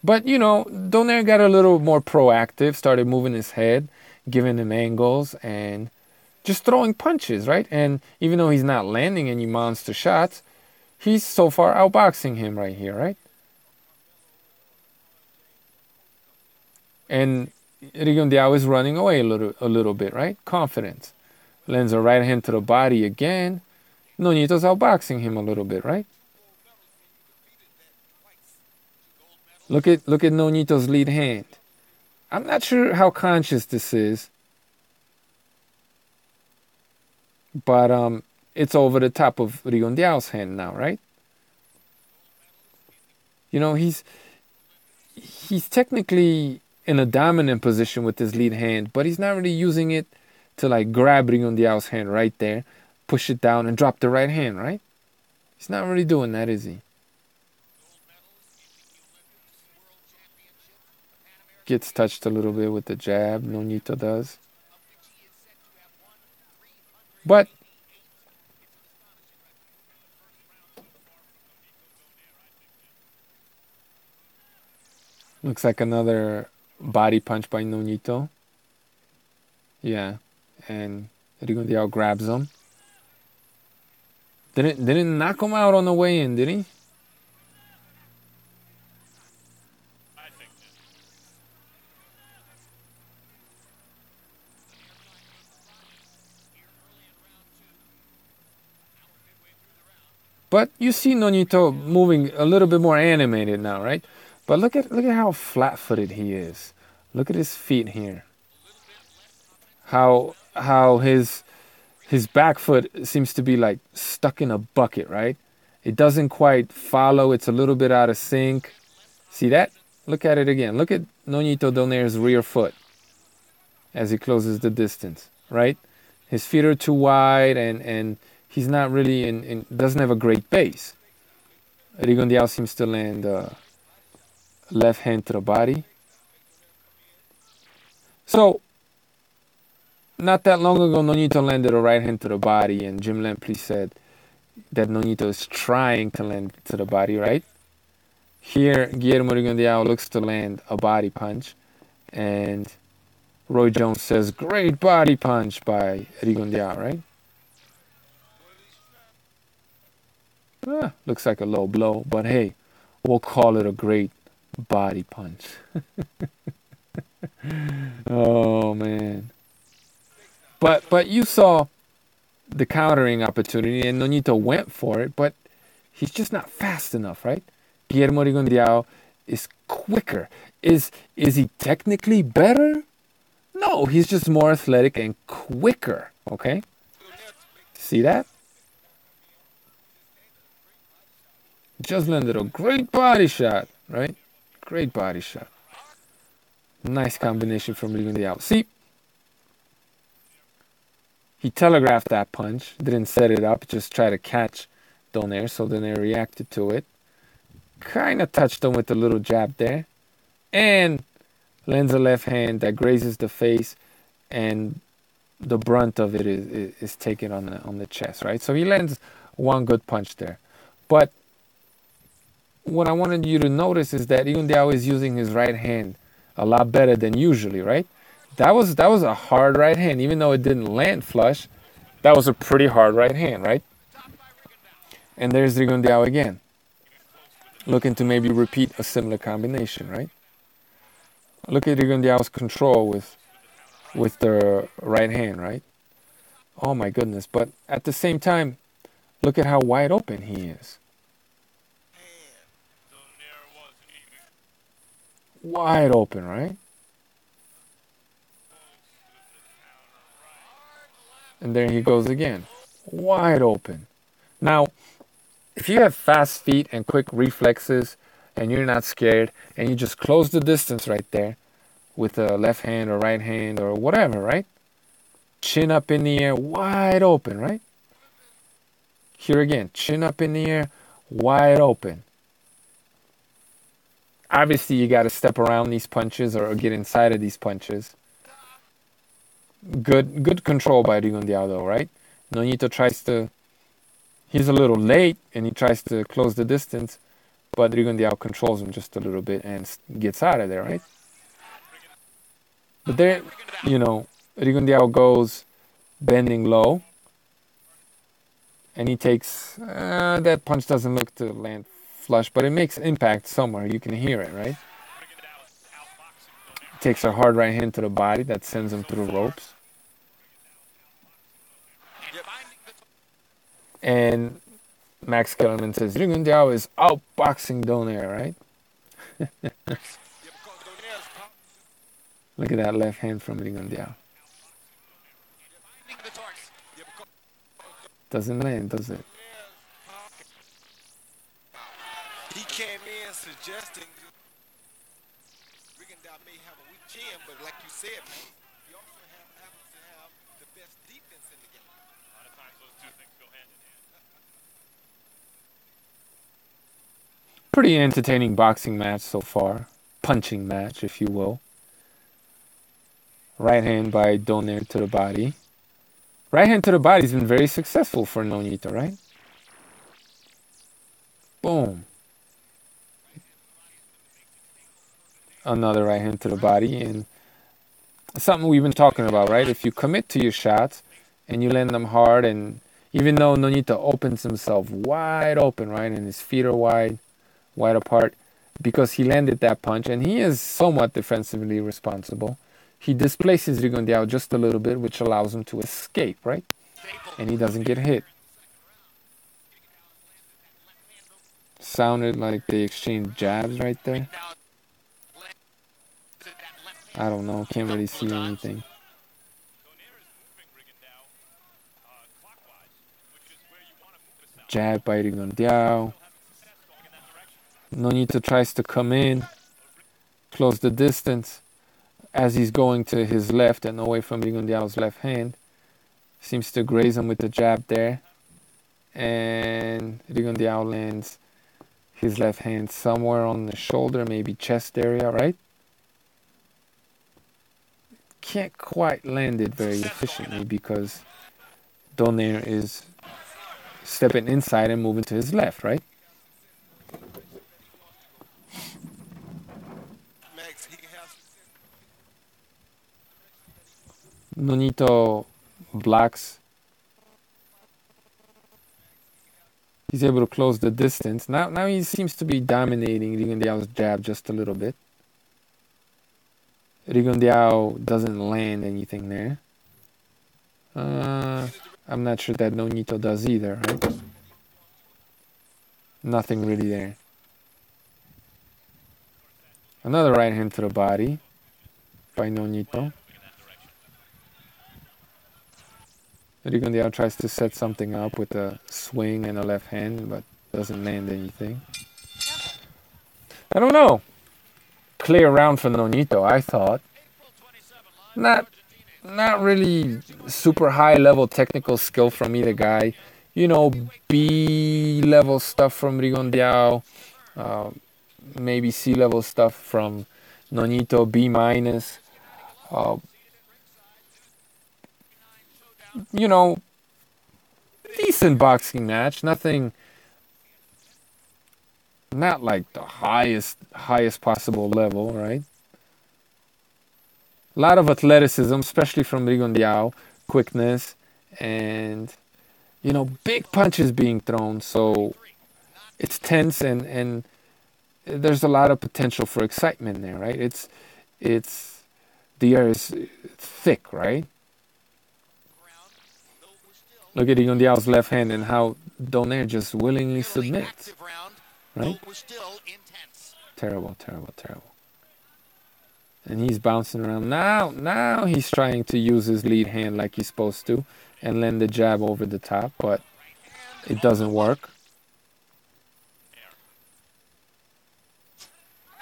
But, Donaire got a little more proactive, started moving his head, giving him angles, and just throwing punches, right? And even though he's not landing any monster shots, he's so far outboxing him right here, right? And Rigondeaux is running away a little bit, right? Confidence. Lands a right hand to the body again. Nonito's outboxing him a little bit, right? Look at Nonito's lead hand. I'm not sure how conscious this is, but it's over the top of Rigondeaux's hand now, right? He's technically in a dominant position with his lead hand, but he's not really using it to like grab Rigondeaux's hand right there, push it down, and drop the right hand, right? He's not really doing that, is he? Gets touched a little bit with the jab, Nonito does. But looks like another body punch by Nonito. Yeah, and Rigondeaux grabs him. Didn't knock him out on the way in, did he? But you see Nonito moving a little bit more animated now, right? But look at how flat-footed he is. Look at his feet here. How his back foot seems to be like stuck in a bucket, right? It doesn't quite follow. It's a little bit out of sync. See that? Look at it again. Look at Nonito Donaire's rear foot as he closes the distance, right? His feet are too wide, and he's not really doesn't have a great base. Rigondeaux seems to land left hand to the body. So, not that long ago, Nonito landed a right hand to the body, and Jim Lampley said that Nonito is trying to land to the body, right? Here, Guillermo Rigondeaux looks to land a body punch, and Roy Jones says, great body punch by Rigondeaux, right? Looks like a low blow, but hey, we'll call it a great body punch. Oh, man. But you saw the countering opportunity, and Nonito went for it, but he's just not fast enough, right? Guillermo Rigondeaux is quicker. Is he technically better? No, he's just more athletic and quicker, okay? See that? Just landed a great body shot, right? Great body shot. Nice combination from Rigondeaux. See? He telegraphed that punch, didn't set it up, just tried to catch Donaire, so Donaire reacted to it. Kind of touched him with a little jab there. And lands a left hand that grazes the face, and the brunt of it is taken on the chest, right? So he lands one good punch there. But what I wanted you to notice is that Rigondeaux is using his right hand a lot better than usually, right? That was a hard right hand, even though it didn't land flush. That was a pretty hard right hand, right? And there's Rigondeaux again. looking to maybe repeat a similar combination, right? Look at Rigondeaux's control with the right hand, right? Oh my goodness! But at the same time, look at how wide open he is. Hand. Wide open, right? And there he goes again. Wide open. Now, if you have fast feet and quick reflexes and you're not scared and you just close the distance right there with a left hand or right hand or whatever, right? Chin up in the air, wide open, right? Here again, chin up in the air, wide open. Obviously, you got to step around these punches or get inside of these punches. Good control by Rigondeaux, though, right? Nonito tries to. He's a little late and he tries to close the distance, but Rigondeaux controls him just a little bit and gets out of there, right? But there, Rigondeaux goes bending low, and he takes that punch doesn't look to land flush, but it makes impact somewhere. You can hear it, right? Takes a hard right hand to the body that sends him through the ropes. And Max Kellerman says Rigondeaux is outboxing Donaire, right? Look at that left hand from Rigondeaux. Doesn't land, does it? He came in suggesting Rigondeaux may have a weak chin, but like you said, man, he also happens to have the best defense in the game. A lot of times those two things go hand in hand. Pretty entertaining boxing match so far. Punching match, if you will. Right hand by Donaire to the body. Right hand to the body has been very successful for Nonito, right? Boom. Another right hand to the body. And something we've been talking about, right? If you commit to your shots and you land them hard, and even though Nonito opens himself wide open, right? And his feet are wide apart, because he landed that punch and he is somewhat defensively responsible. He displaces Rigondeaux just a little bit, which allows him to escape, right? And he doesn't get hit. Sounded like they exchanged jabs right there. I don't know. Can't really see anything. Jab by Rigondeaux. Nonito tries to come in, close the distance as he's going to his left and away from Rigondeaux's left hand. Seems to graze him with the jab there. And Rigondeaux lands his left hand somewhere on the shoulder, maybe chest area, right? Can't quite land it very efficiently because Donaire is stepping inside and moving to his left, right? Max, he has Nonito blocks. He's able to close the distance. Now he seems to be dominating Rigondeaux's jab just a little bit. Rigondeaux doesn't land anything there. I'm not sure that Nonito does either, right? Nothing really there. Another right hand to the body by Nonito. Rigondeaux tries to set something up with a swing and a left hand, but doesn't land anything. I don't know. Clear round for Nonito, I thought. Not really super high level technical skill from either guy. B level stuff from Rigondeaux. Maybe C level stuff from Nonito, B minus. Decent boxing match. Nothing, not like the highest possible level, right? A lot of athleticism, especially from Rigondeaux, quickness, and big punches being thrown. So it's tense, and there's a lot of potential for excitement there, right? It's the air is thick, right? Look at Rigondeaux's left hand and how Donaire just willingly submits, right? Terrible, terrible, terrible. And he's bouncing around. Now he's trying to use his lead hand like he's supposed to and land the jab over the top, but it doesn't work.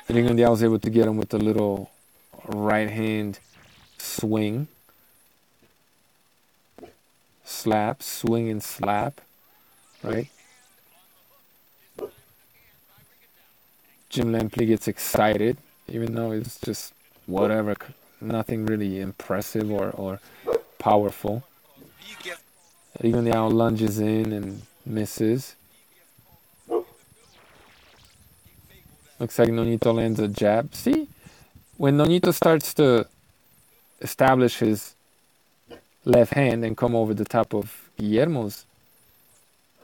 Rigondeaux was able to get him with a little right hand swing. Slap, swing and slap, right? Jim Lampley gets excited, even though it's just whatever, nothing really impressive or powerful. Rigondeaux lunges in and misses. Looks like Nonito lands a jab. See, when Nonito starts to establish his left hand and come over the top of Guillermo's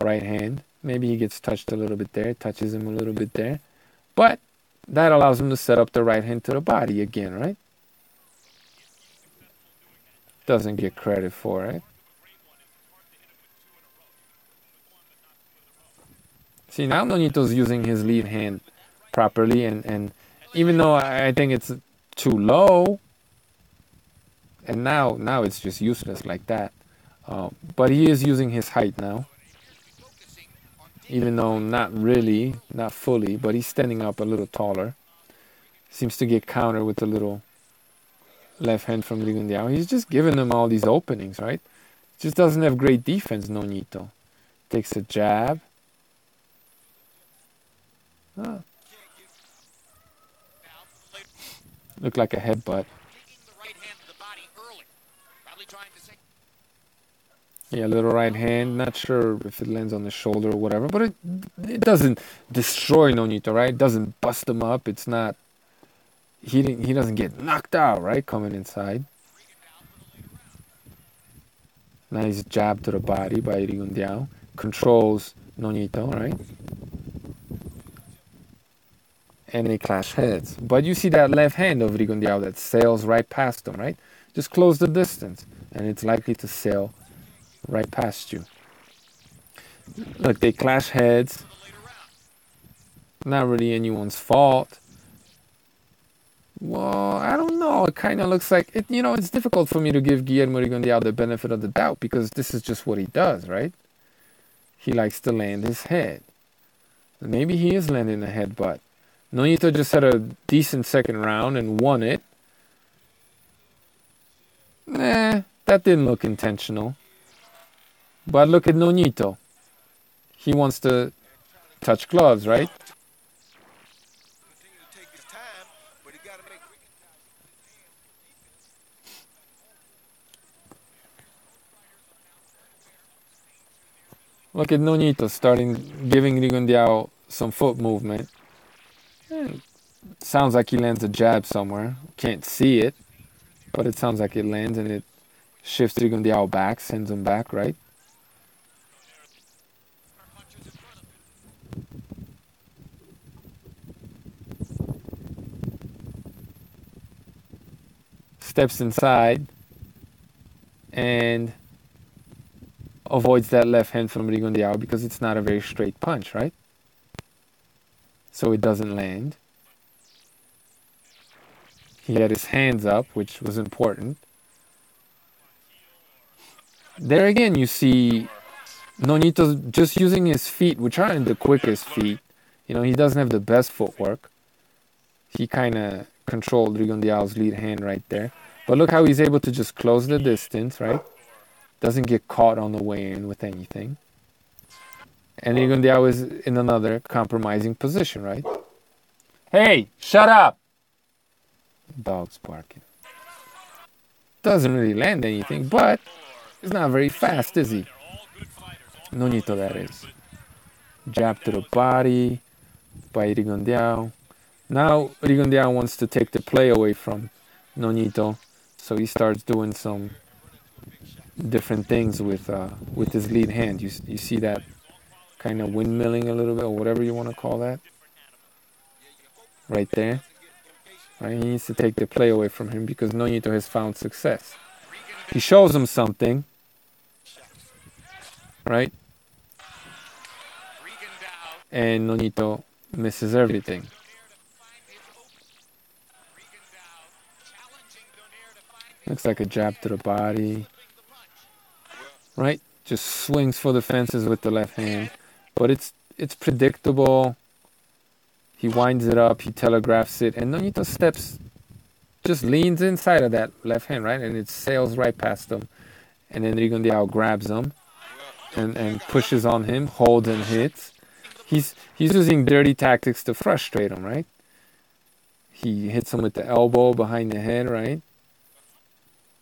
right hand, maybe he gets touched a little bit there, touches him a little bit there. But that allows him to set up the right hand to the body again, right? Doesn't get credit for it. See, now Nonito's using his lead hand properly, and even though I think it's too low, and now it's just useless like that. But he is using his height now, even though not really, not fully, but he's standing up a little taller. Seems to get countered with a little left hand from Rigondeaux. He's just giving them all these openings, right? Just doesn't have great defense, Nonito. Takes a jab. Ah. Looked like a headbutt. Yeah, little right hand. Not sure if it lands on the shoulder or whatever, but it doesn't destroy Nonito, right? It doesn't bust him up. It's not. He doesn't get knocked out, right? Coming inside. Nice jab to the body by Rigondeaux. Controls Nonito, right? And they clash heads. But you see that left hand of Rigondeaux that sails right past him, right? Just close the distance, and it's likely to sail right past you. Look, they clash heads. Not really anyone's fault. Well, I don't know. It kind of looks like it. You know, it's difficult for me to give Guillermo Rigondeaux the benefit of the doubt because this is just what he does, right? He likes to land his head. Maybe he is landing a head, but Nonito just had a decent second round and won it. Nah, that didn't look intentional. But look at Nonito. He wants to touch gloves, right? Look at Nonito starting giving Rigondeaux some foot movement. Sounds like he lands a jab somewhere. Can't see it, but it sounds like it lands and it shifts Rigondeaux back, sends him back, right? Steps inside and avoids that left hand from Rigondeaux because it's not a very straight punch, right? So it doesn't land. He had his hands up, which was important. There again, you see Nonito's just using his feet, which aren't the quickest feet. You know, he doesn't have the best footwork. He kind of controlled Rigondeaux's lead hand right there. But look how he's able to just close the distance, right? Doesn't get caught on the way in with anything. And Rigondeaux is in another compromising position, right? Hey, shut up! Dog's barking. Doesn't really land anything, but he's not very fast, is he? Nonito, that is. Jab to the body by Rigondeaux. Now Rigondeaux wants to take the play away from Nonito, so he starts doing some different things with his lead hand. You see that kind of windmilling a little bit, or whatever you want to call that. right there. Right? He needs to take the play away from him because Nonito has found success. He shows him something, right? And Nonito misses everything. Looks like a jab to the body, right? Just swings for the fences with the left hand, but it's predictable. He winds it up, he telegraphs it, and Nonito steps, just leans inside of that left hand, right? And it sails right past him. And then Rigondeaux grabs him and pushes on him, holds and hits. He's using dirty tactics to frustrate him, right? He hits him with the elbow behind the head, right?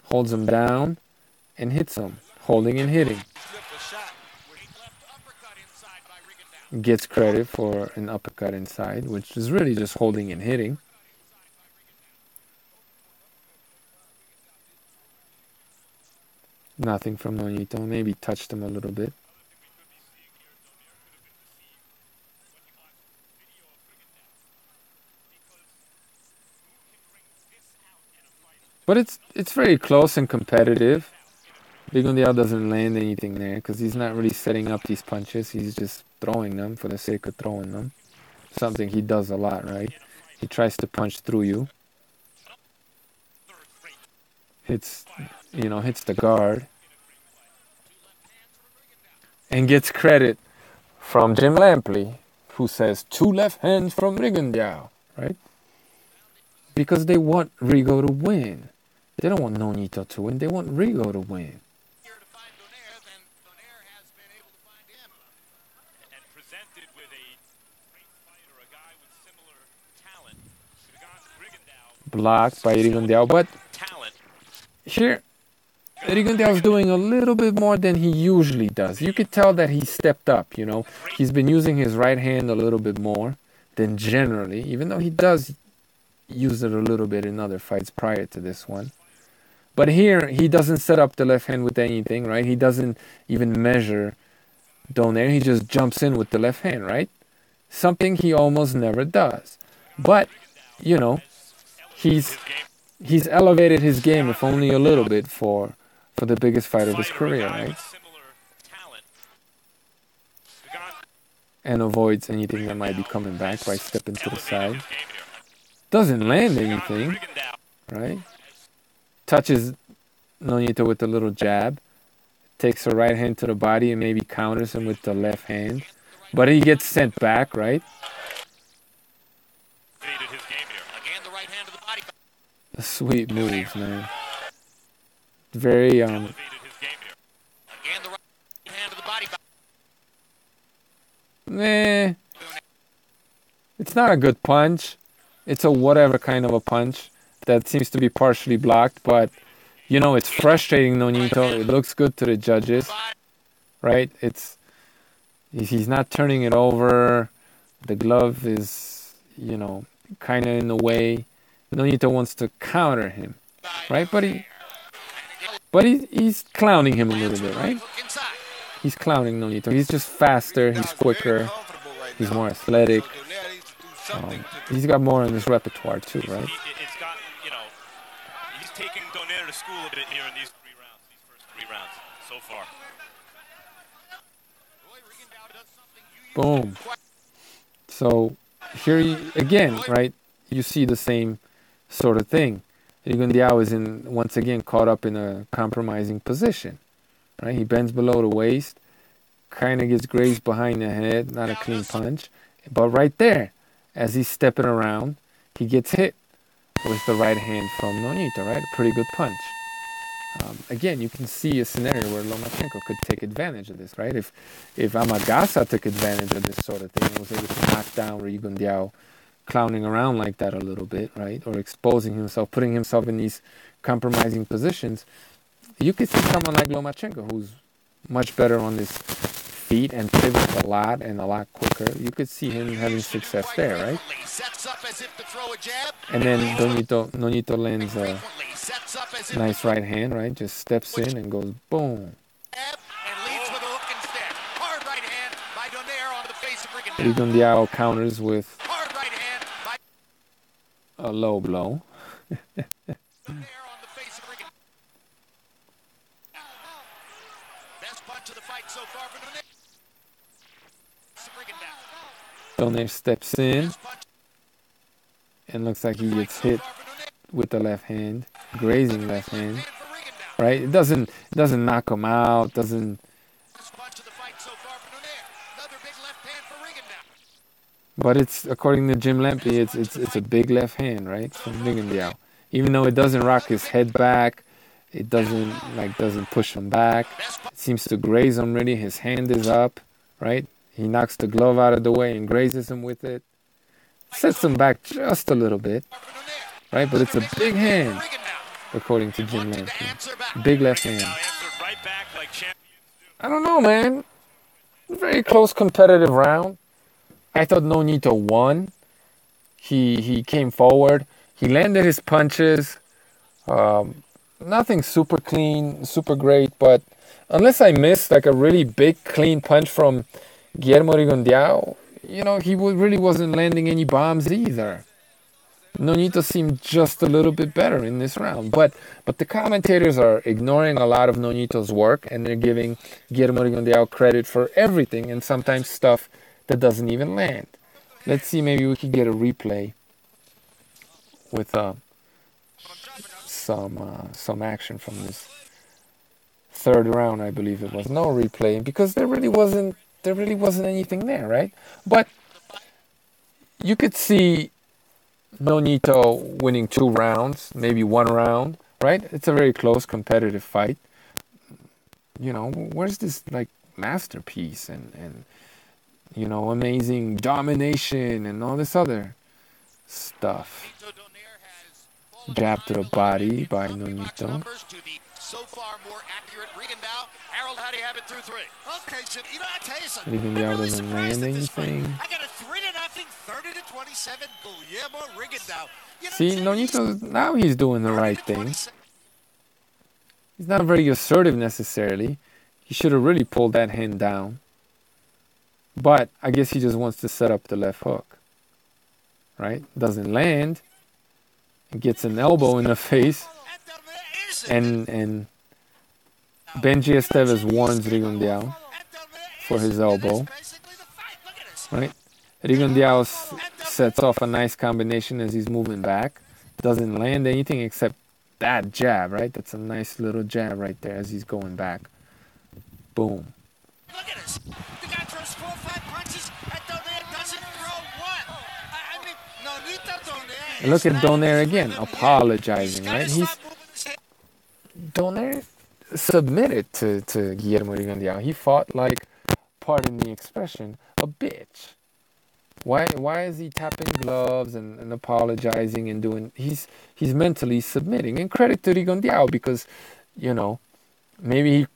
Holds him down and hits him, holding and hitting. Gets credit for an uppercut inside, which is really just holding and hitting. Nothing from Nonito. Maybe touched him a little bit. But it's very close and competitive. Rigondeaux doesn't land anything there because he's not really setting up these punches. He's just throwing them for the sake of throwing them. Something he does a lot, right? He tries to punch through you. Hits the guard. And gets credit from Jim Lampley, who says 2 left hands from Rigondeaux, right? Because they want Rigo to win. They don't want Nonito to win. They want Rigo to win. Blocked by Rigondeaux, but here Rigondeaux is doing a little bit more than he usually does. You could tell that he stepped up, you know. He's been using his right hand a little bit more than generally, even though he does use it a little bit in other fights prior to this one. But here, he doesn't set up the left hand with anything, right? He doesn't even measure Donaire. He just jumps in with the left hand, right? Something he almost never does. But, you know, he's elevated his game, if only a little bit, for the biggest fight of his career, right? And avoids anything that might be coming back by stepping to the side. Doesn't land anything, right? Touches Nonito with a little jab. Takes her right hand to the body and maybe counters him with the left hand. But he gets sent back, right? Sweet moves, man. Very it's not a good punch. It's a whatever kind of a punch that seems to be partially blocked, but you know, it's frustrating Nonito. It looks good to the judges, right? He's not turning it over. The glove is, you know, kind of in the way. Nonito wants to counter him, right? But he's clowning him a little bit, right? He's clowning Nonito. He's just faster. He's quicker. He's more athletic. He's got more in his repertoire too, right? It's got, you know, he's taking Donaire to school a bit here in these first three rounds so far. Boom. So here again, right? You see the same sort of thing. Rigondeaux is once again caught up in a compromising position, right? He bends below the waist, kind of gets grazed behind the head, not a clean punch, but right there, as he's stepping around, he gets hit with the right hand from Nonito, right? A pretty good punch. Again, you can see a scenario where Lomachenko could take advantage of this, right? If Amagasa took advantage of this sort of thing and was able to knock down Rigondeaux clowning around like that a little bit, right? Or exposing himself, putting himself in these compromising positions, you could see someone like Lomachenko, who's much better on his feet and pivots a lot and a lot quicker. You could see him having success there, right? And then Nonito lands a nice right hand, right? Just steps in and goes boom. Rigondeaux counters with a low blow. Donaire on the face of Rigondeaux. Best punch of the fight so far for Donaire. Donaire steps in Best punch and looks like he of the fight gets so hit far for Donaire. with the left hand, grazing left hand. And for Rigondeaux. Right? It doesn't knock him out. Doesn't. Best punch of the fight so far for Donaire. Another big left hand for Rigondeaux. But it's according to Jim Lampley, it's a big left hand, right, from Rigondeaux. Even though it doesn't rock his head back, it doesn't push him back. It seems to graze him already. His hand is up, right? He knocks the glove out of the way and grazes him with it. Sets him back just a little bit, right? But it's a big hand, according to Jim Lampley. Big left hand. Answered right back like champions do. I don't know, man. Very close competitive round. I thought Nonito won. He came forward. He landed his punches. Nothing super clean, super great, but unless I missed like a really big clean punch from Guillermo Rigondeaux, he really wasn't landing any bombs either. Nonito seemed just a little bit better in this round, but the commentators are ignoring a lot of Nonito's work, and they're giving Guillermo Rigondeaux credit for everything, and sometimes stuff that doesn't even land. Let's see, maybe we could get a replay with some action from this third round, I believe it was. No replay because there really wasn't anything there, right? But you could see Nonito winning 2 rounds, maybe 1 round, right? It's a very close competitive fight. Where's this like masterpiece and amazing domination and all this other stuff? Jab to the body by Nonito. So far more accurate Rigondeaux. Harold, how do you have it through 3? Okay, so I tell you something. Rigondeaux doesn't land anything. I got a 3-0, 30-27 Guillermo Rigondeaux. See, Nonito, now he's doing the right thing. He's not very assertive necessarily. He should have really pulled that hand down. But I guess he just wants to set up the left hook. Right? Doesn't land. Gets an elbow in the face. And Benji Estevez warns Rigondeaux for his elbow. Right? Rigondeaux sets off a nice combination as he's moving back. Doesn't land anything except that jab, right? That's a nice little jab right there as he's going back. Boom. Look at this. The guy throws 4 or 5 punches, and Donaire doesn't throw one. I mean, Nonito Donaire. And look at Donaire again, apologizing, right? Donaire submitted to Guillermo Rigondeaux. He fought like, pardon the expression, a bitch. Why is he tapping gloves and apologizing and doing? He's mentally submitting. And credit to Rigondeaux because, maybe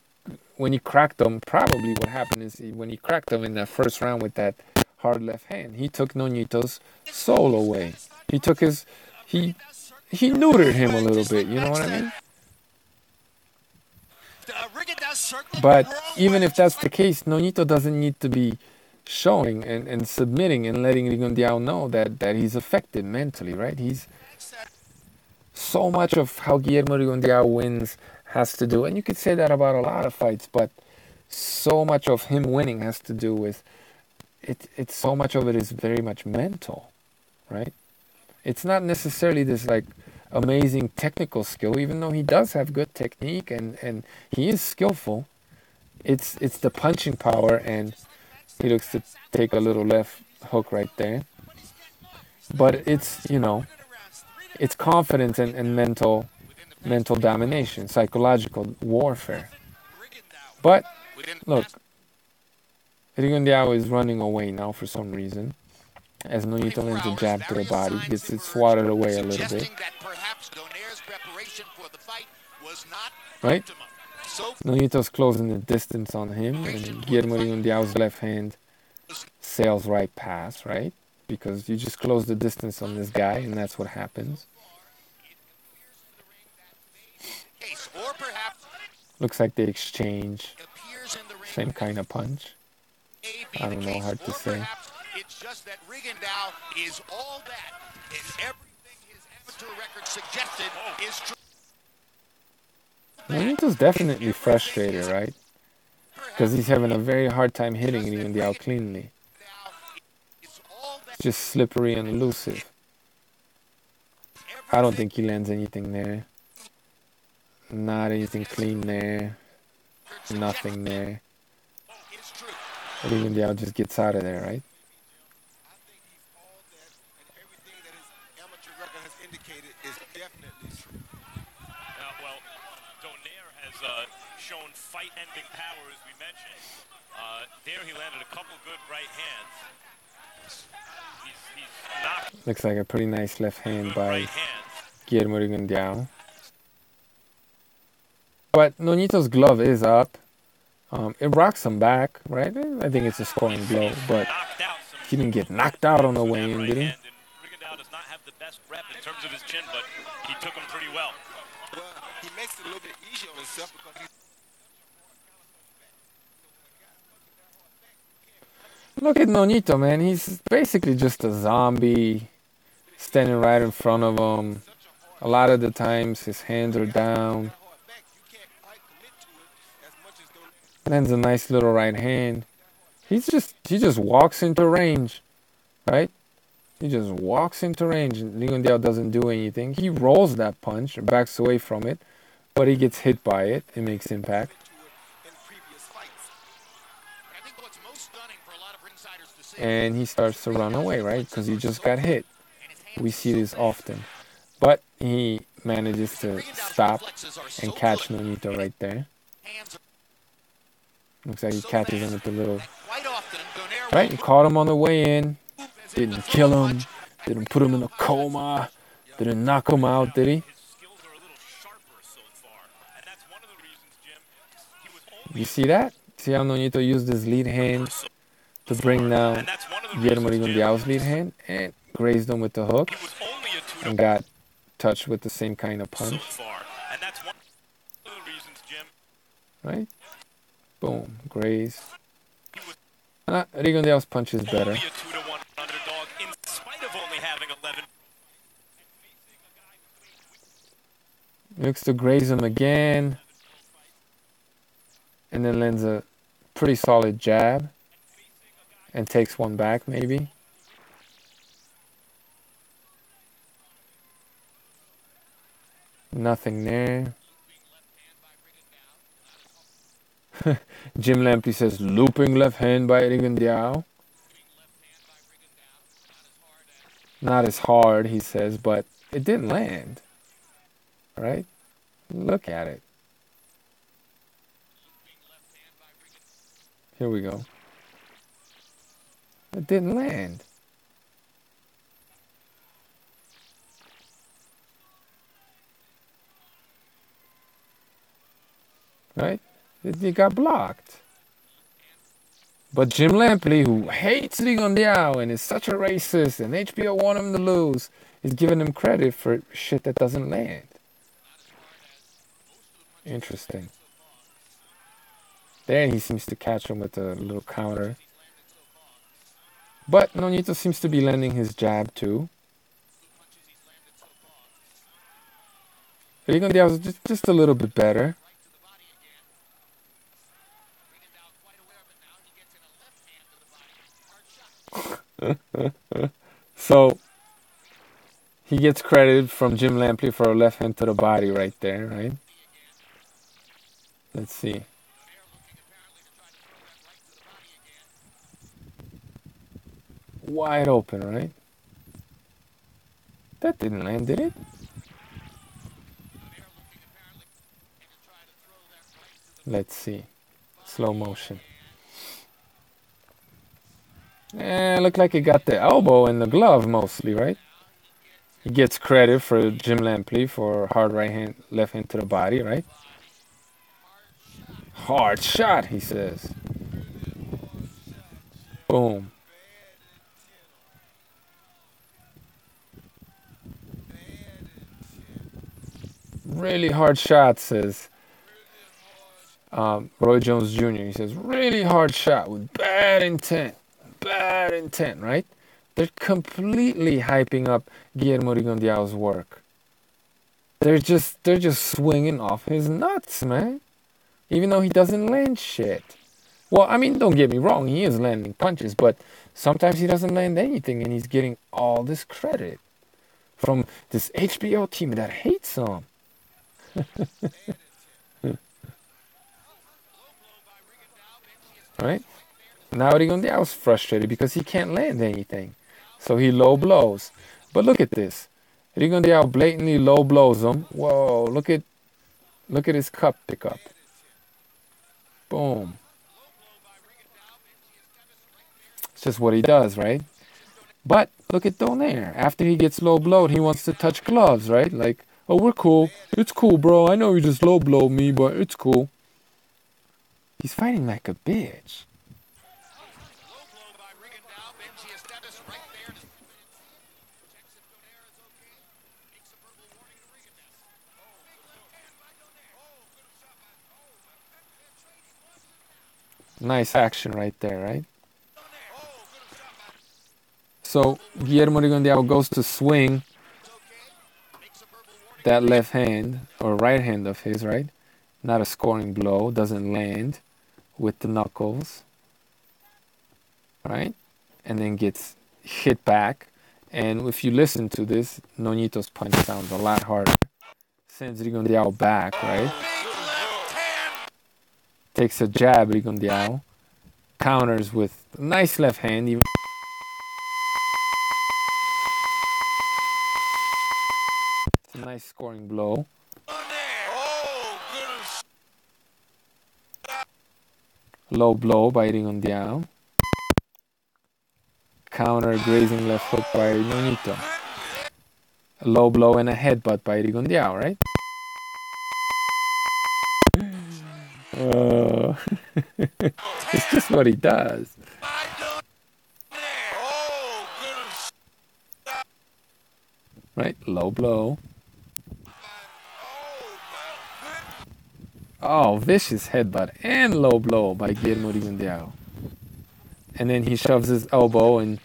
when he cracked him, probably what happened is when he cracked him in that first round with that hard left hand, he took Nonito's soul away. He took he neutered him a little bit. You know what I mean? But even if that's the case, Nonito doesn't need to be showing and submitting and letting Rigondeaux know that he's affected mentally, right? So much of how Guillermo Rigondeaux wins has to do, and you could say that about a lot of fights, but so much of him winning has to do with it. So much of it is very much mental, right? It's not necessarily this like amazing technical skill, even though he does have good technique and he is skillful. It's the punching power, and he looks to take a little left hook right there. But it's it's confidence and mental domination, psychological warfare. But look, Rigondeaux is running away now for some reason. As Nonito lands a jab to the body, gets it swatted away a little bit. Right? Nonito's closing the distance on him, and Guillermo Rigondeaux's left hand sails right past, right? Because you just close the distance on this guy, and that's what happens. Looks like they exchange same kind of punch. I don't know, hard to say. It's just that Rigondeaux is all that in everything his Nonito's definitely frustrated, right? Because he's having a very hard time hitting Rigondeaux cleanly. It's just slippery and elusive. I don't think he lands anything there. Not anything clean there. Nothing there. Rigondeaux just gets out of there, right? Well, Donaire has shown fight-ending power, as we mentioned. There he landed a couple good right hands. He's knocked Looks like a pretty nice left hand good by right hands. Guillermo Rigondeaux. But Nonito's glove is up. It rocks him back, right? I think it's a scoring blow, but Knocked out some he didn't get knocked out on the with way that in, right did he? hand, and Rigondeaux does not have the best rep in terms of his chin, but he took him pretty well. Well, he makes it a little bit easier on himself because he's Look at Nonito, man. He's basically just a zombie standing right in front of him. A lot of the times his hands are down. hard back. You can't quite commit to it as much as those. Lands a nice little right hand. He just walks into range, right? He just walks into range and Rigondeaux doesn't do anything. He rolls that punch and backs away from it, but he gets hit by it. It makes impact. In previous fights. I think what's most stunning for a lot of ringsiders to see. And he starts to run away, right? Because he just got hit. We see this often. But he manages to stop and catch Nonito right there. Looks like he catches him with the little... Quite often, Donaire Right, he caught him on the way in. Didn't kill him. Didn't put him in a coma. Didn't knock him out, did he? His skills are a little sharper so far, and that's one of the reasons, Jim. He was only You see that? See how Nonito used his lead hand to bring down and that's one of the Guillermo reasons, Jim. Rigondeaux's lead hand and grazed him with the hook He was only a 2 to and got touched with the same kind of so punch, far, and that's one of the reasons, Jim. right? Boom, grazed. Rigondeaux's punch is better. Only a 2-1 underdog, in spite of only having 11. Looks to graze him again. And then lands a pretty solid jab. And takes one back, maybe. Nothing there. Jim Lampley says, looping left hand by Rigondeaux. Not as hard, he says, but it didn't land. Right? Look at it. Here we go. It didn't land. Right? It got blocked. But Jim Lampley, who hates Rigondeaux and is such a racist and HBO want him to lose, is giving him credit for shit that doesn't land. Interesting. There he seems to catch him with a little counter. But Nonito seems to be landing his jab too. Rigondeaux is just a little bit better. So he gets credit from Jim Lampley for a left hand to the body right there, right? Let's see. Wide open, right? That didn't land, did it? Let's see. Slow motion. Looked like he got the elbow and the glove mostly, right? He gets credit for Jim Lampley for hard right hand, left hand to the body, right? Hard shot, he says. Boom. Really hard shot, says Roy Jones Jr. He says, really hard shot with bad intent. Bad intent, right? They're completely hyping up Guillermo Rigondeaux's work. they're just swinging off his nuts, man. Even though he doesn't land shit. Well, I mean, don't get me wrong, he is landing punches, but sometimes he doesn't land anything, and he's getting all this credit from this HBO team that hates him. Right? Now Rigondeaux's frustrated because he can't land anything. So he low blows. But look at this. Rigondeaux blatantly low blows him. Whoa, look at his cup pickup. Boom. It's just what he does, right? But look at Donaire. After he gets low blowed, he wants to touch gloves, right? Like, oh, we're cool. It's cool, bro. I know you just low blowed me, but it's cool. He's fighting like a bitch. Nice action right there, right? So Guillermo Rigondeaux goes to swing that left hand or right hand of his, right? Not a scoring blow, doesn't land with the knuckles, right? And then gets hit back. And if you listen to this, Nonito's punch sounds a lot harder. Sends Rigondeaux back, right? Takes a jab, Rigondeaux. Counters with a nice left hand. Even it's a nice scoring blow. Low blow by Rigondeaux. Counter grazing left hook by Nonito. A low blow and a headbutt by Rigondeaux, right? It's just what he does. Right? Low blow. Oh, vicious headbutt and low blow by Guillermo Rigondeaux. And then he shoves his elbow and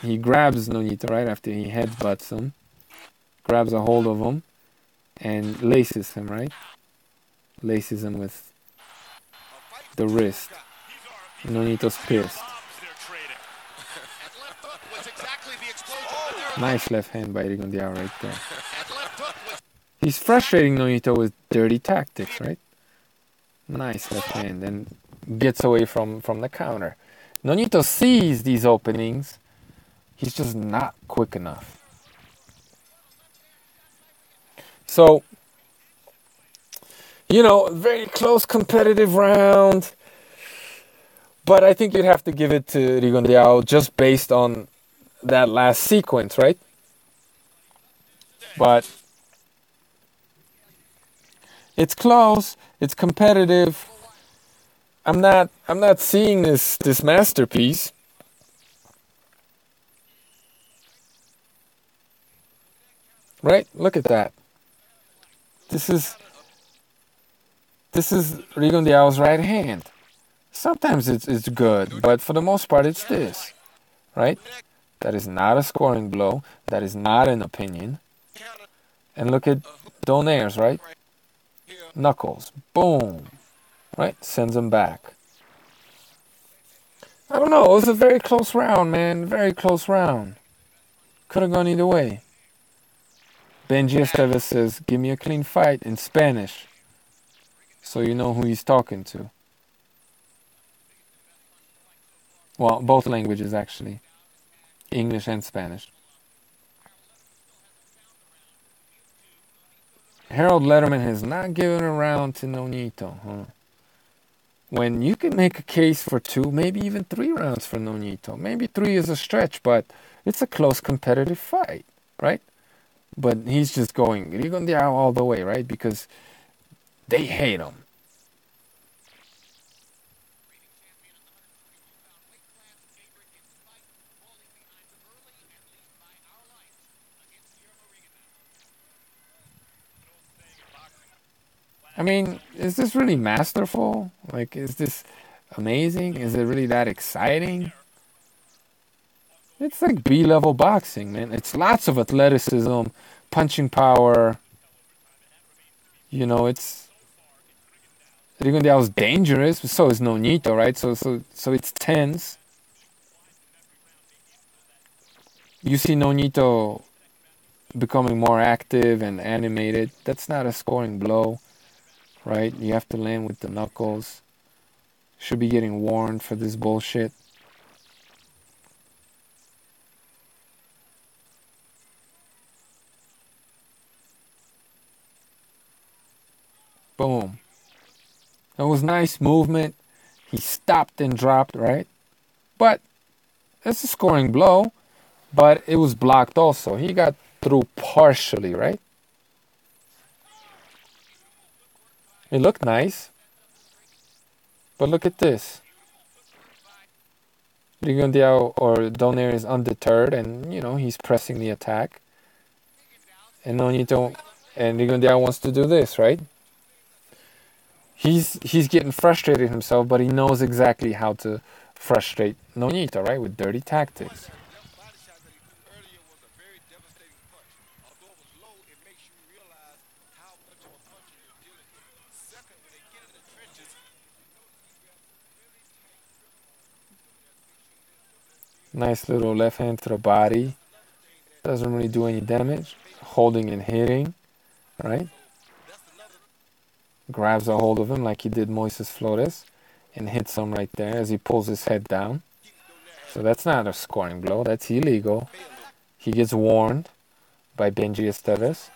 he grabs Nonito right after he headbutts him. Grabs a hold of him and laces him, right? Laces him with the wrist. Nonito's pissed. Nice left hand by Rigondeaux right there. He's frustrating Nonito with dirty tactics, right? Nice left hand and gets away from the counter. Nonito sees these openings. He's just not quick enough. So, very close competitive round. But I think you'd have to give it to Rigondeaux just based on that last sequence, right? But it's close. It's competitive. I'm not seeing this masterpiece. Right? Look at that. This is Rigondeaux's right hand. Sometimes it's good, but for the most part it's this. Right? That is not a scoring blow. That is not an opinion. And look at Donaire's, right? Knuckles. Boom. Right? Sends him back. I don't know. It was a very close round, man. Very close round. Could have gone either way. Benji Estevez says, give me a clean fight in Spanish. So you know who he's talking to. Well, both languages, actually. English and Spanish. Harold Letterman has not given a round to Nonito, huh? When you can make a case for 2, maybe even 3 rounds for Nonito. Maybe 3 is a stretch, but it's a close competitive fight, right? But he's just going Rigondeaux all the way, right? Because they hate him. I mean, is this really masterful? Like, is this amazing? Is it really that exciting? It's like B-level boxing, man. It's lots of athleticism, punching power, You know, it's Rigondeaux's dangerous, but so is Nonito, right? So it's tense. You see Nonito becoming more active and animated. That's not a scoring blow, right? You have to land with the knuckles. Should be getting warned for this bullshit. Boom. That was nice movement. He stopped and dropped, right? But it's a scoring blow. But it was blocked also. He got through partially, right? It looked nice. But look at this. Rigondeaux or Donaire is undeterred, and he's pressing the attack. And Nonito and Rigondeaux wants to do this, right? He's getting frustrated himself, but he knows exactly how to frustrate Nonito, right? With dirty tactics. Nice little left hand to the body. Doesn't really do any damage. Holding and hitting, right? Grabs a hold of him like he did Moises Flores and hits him right there as he pulls his head down. So that's not a scoring blow. That's illegal. He gets warned by Benji Esteves.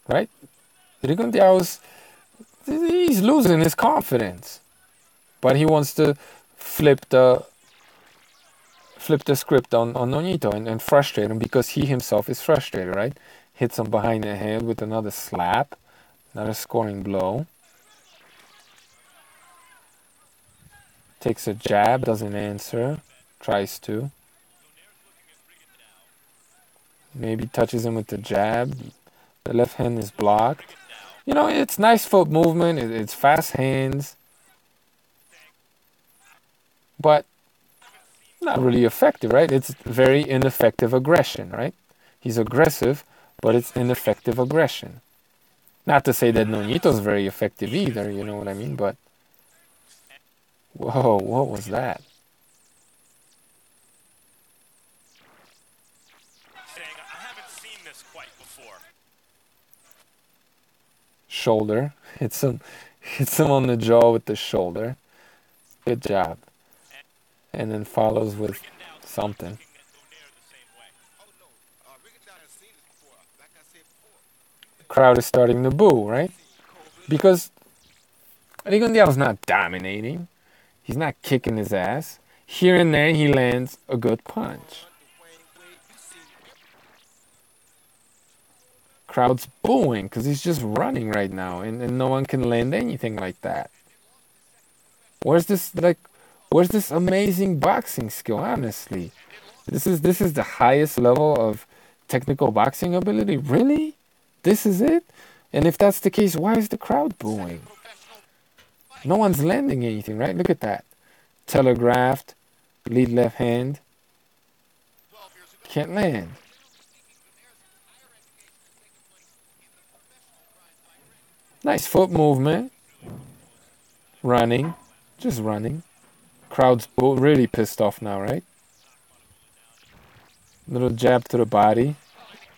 Right? Rigondeaux, he's losing his confidence. But he wants to flip the script on Nonito and frustrate him because he himself is frustrated, right? Hits him behind the head with another slap. Not a scoring blow. Takes a jab, doesn't answer. Tries to. Maybe touches him with the jab. The left hand is blocked. It's nice foot movement. It's fast hands. But not really effective, right? It's very ineffective aggression, right? He's aggressive, but it's ineffective aggression. Not to say that Nonito's very effective either, you know what I mean? But, whoa, what was that? I haven't seen this quite before. Shoulder. Hits him on the jaw with the shoulder. Good job. And then follows with something. The crowd is starting to boo, right? Because Rigondeaux's not dominating. He's not kicking his ass. Here and there, he lands a good punch. Crowd's booing because he's just running right now, and no one can land anything like that. Where's this amazing boxing skill? Honestly, this is the highest level of technical boxing ability. Really, this is it? And if that's the case, why is the crowd booing? No one's landing anything, right? Look at that. Telegraphed, lead left hand. Can't land. Nice foot movement. Running. Just running. Crowd's really pissed off now, right? Little jab to the body.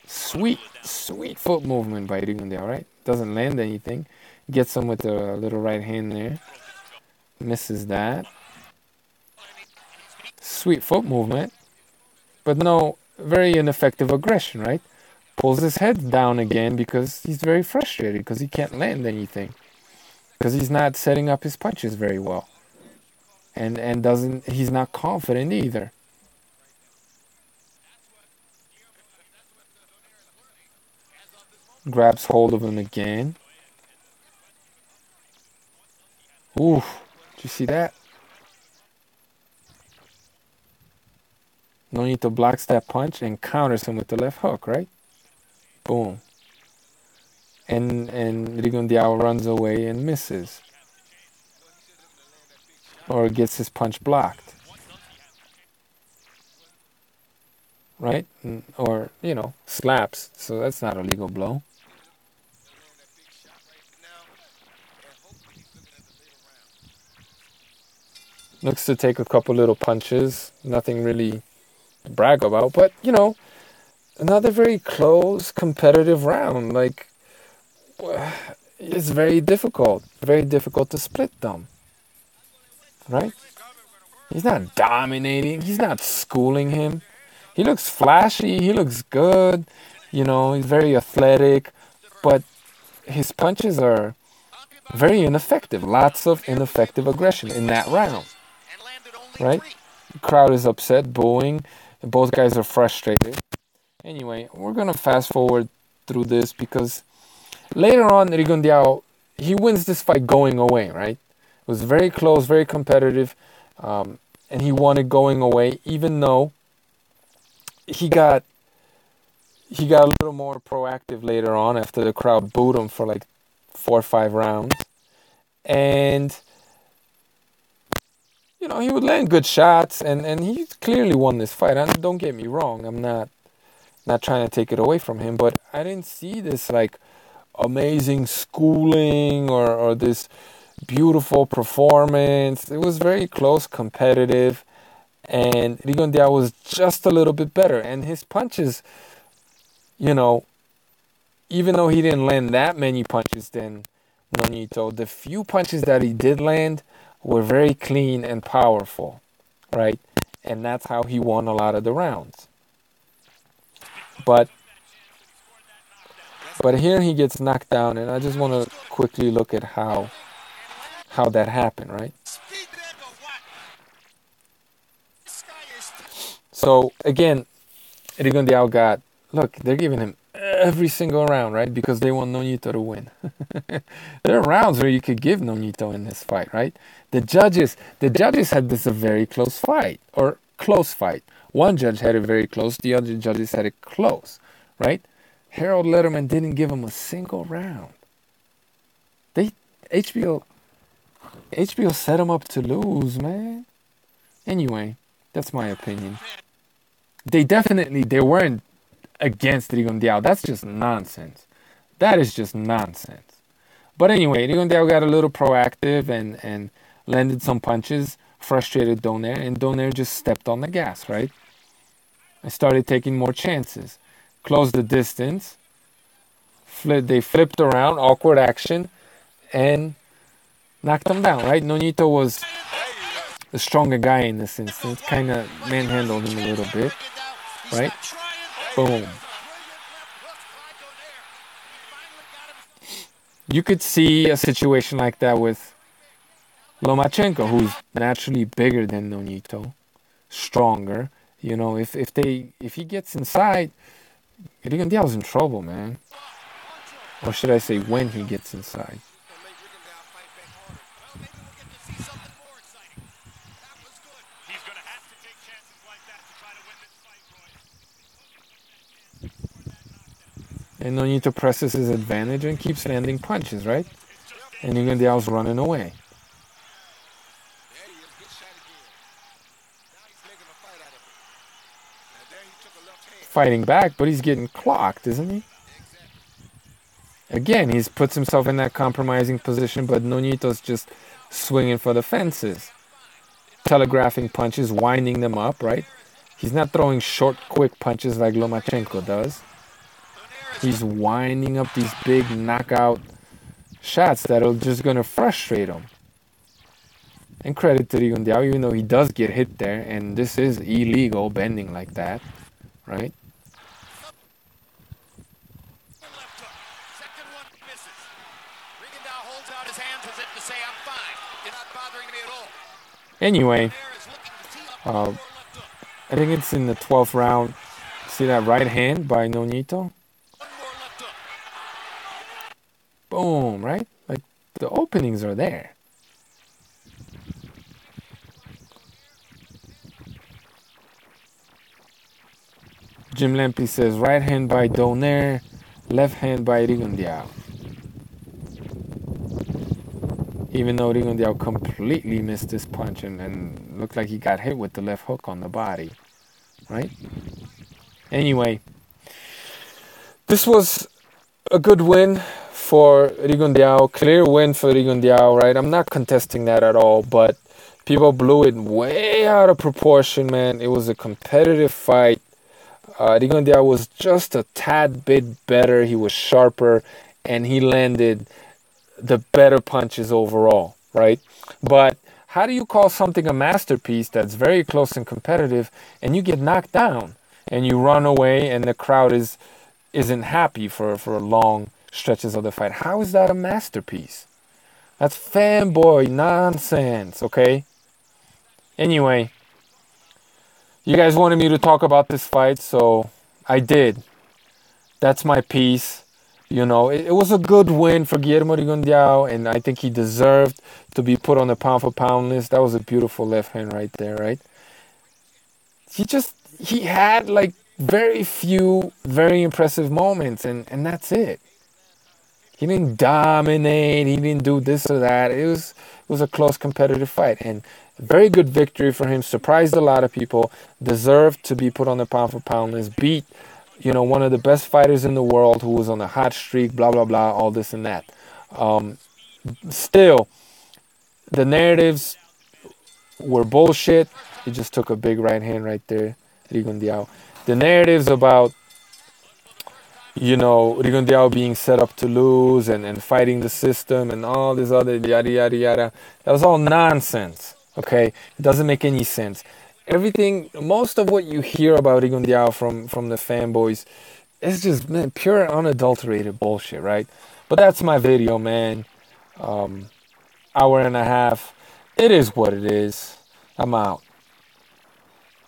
Sweet foot movement by Rigondeaux, right? Doesn't land anything. Gets him with a little right hand there. Misses that. Sweet foot movement. But no, very ineffective aggression, right? Pulls his head down again because he's very frustrated because he can't land anything. Because he's not setting up his punches very well. And he's not confident either. Grabs hold of him again. Oof. Did you see that? Nonito blocks that punch and counters him with the left hook, right? Boom. And Rigondeaux runs away and misses. Or gets his punch blocked. right? Or, slaps. So that's not a legal blow. Looks to take a couple little punches. Nothing really to brag about. But, another very close, competitive round. Like, it's very difficult. Very difficult to split them, right? He's not dominating. He's not schooling him. He looks flashy. He looks good. He's very athletic. But his punches are very ineffective. Lots of ineffective aggression in that round, right? The crowd is upset, booing. Both guys are frustrated. Anyway, we're going to fast forward through this because later on, Rigondeaux, he wins this fight going away, right? It was very close, very competitive, and he won it going away, even though he got a little more proactive later on after the crowd booed him for like 4 or 5 rounds. And, he would land good shots, and he clearly won this fight. And don't get me wrong, I'm not trying to take it away from him, but I didn't see this like amazing schooling or this beautiful performance. It was very close, competitive, and Rigondeaux was just a little bit better. And his punches, even though he didn't land that many punches than Nonito, the few punches that he did land were very clean and powerful, right? And that's how he won a lot of the rounds. But here he gets knocked down, and I just want to quickly look at how that happened, right? So again, Rigondeaux they're giving him every single round, right? Because they want Nonito to win. There are rounds where you could give Nonito in this fight, right? The judges had this a very close fight, or close fight. One judge had it very close, the other judges had it close, right? Harold Letterman didn't give him a single round. HBO set him up to lose, man. Anyway, that's my opinion. They weren't against Rigondeaux. That's just nonsense. That is just nonsense. But anyway, Rigondeaux got a little proactive and landed some punches, frustrated Donaire, and Donaire just stepped on the gas, right? I started taking more chances. Closed the distance. They flipped around, awkward action, and knocked him down, right? Nonito was the stronger guy in this instance, kind of manhandled him a little bit, right? Boom. You could see a situation like that with Lomachenko, who's naturally bigger than Nonito, stronger. If he gets inside, Rigondeaux's in trouble, man. Or should I say, when he gets inside. He's going to have to take chances like that to try to win this fight, Royce. And Nonito presses his advantage and keeps landing punches, right? And Rigondeaux's running away. Fighting back, but he's getting clocked, isn't he? Again, he puts himself in that compromising position, but Nonito's just swinging for the fences. Telegraphing punches, winding them up, right? He's not throwing short, quick punches like Lomachenko does. He's winding up these big knockout shots that are just going to frustrate him. And credit to Rigondeaux, even though he does get hit there, and this is illegal, bending like that, right? Anyway, I think it's in the 12th round. See that right hand by Nonito? Boom, right? Like, the openings are there. Jim Lampley says right hand by Donaire, left hand by Rigondeaux. Even though Rigondeaux completely missed his punch and looked like he got hit with the left hook on the body, right? Anyway, this was a good win for Rigondeaux. Clear win for Rigondeaux, right? I'm not contesting that at all, but people blew it way out of proportion, man. It was a competitive fight. Rigondeaux was just a tad bit better. He was sharper, and he landed the better punches overall, right? But how do you call something a masterpiece that's very close and competitive, and you get knocked down, and you run away, and the crowd isn't happy for long stretches of the fight? How is that a masterpiece? That's fanboy nonsense, okay? Anyway, you guys wanted me to talk about this fight, so I did. That's my piece. You know, it was a good win for Guillermo Rigondeaux, and I think he deserved to be put on the pound for pound list. That was a beautiful left hand right there, right? He had like very few very impressive moments, and that's it. He didn't dominate. He didn't do this or that. It was a close competitive fight, and very good victory for him. Surprised a lot of people. Deserved to be put on the pound for pound list. Beat, one of the best fighters in the world who was on a hot streak. Blah blah blah. All this and that. Um, Still, the narratives were bullshit. He just took a big right hand right there, Rigondeaux. The narratives about Rigondeaux being set up to lose and fighting the system and all this other yada yada yada. That was all nonsense. Okay, it doesn't make any sense. Everything, most of what you hear about Rigondeaux from the fanboys, is just, man, pure unadulterated bullshit, right? But that's my video, man. Hour and a half. It is what it is. I'm out.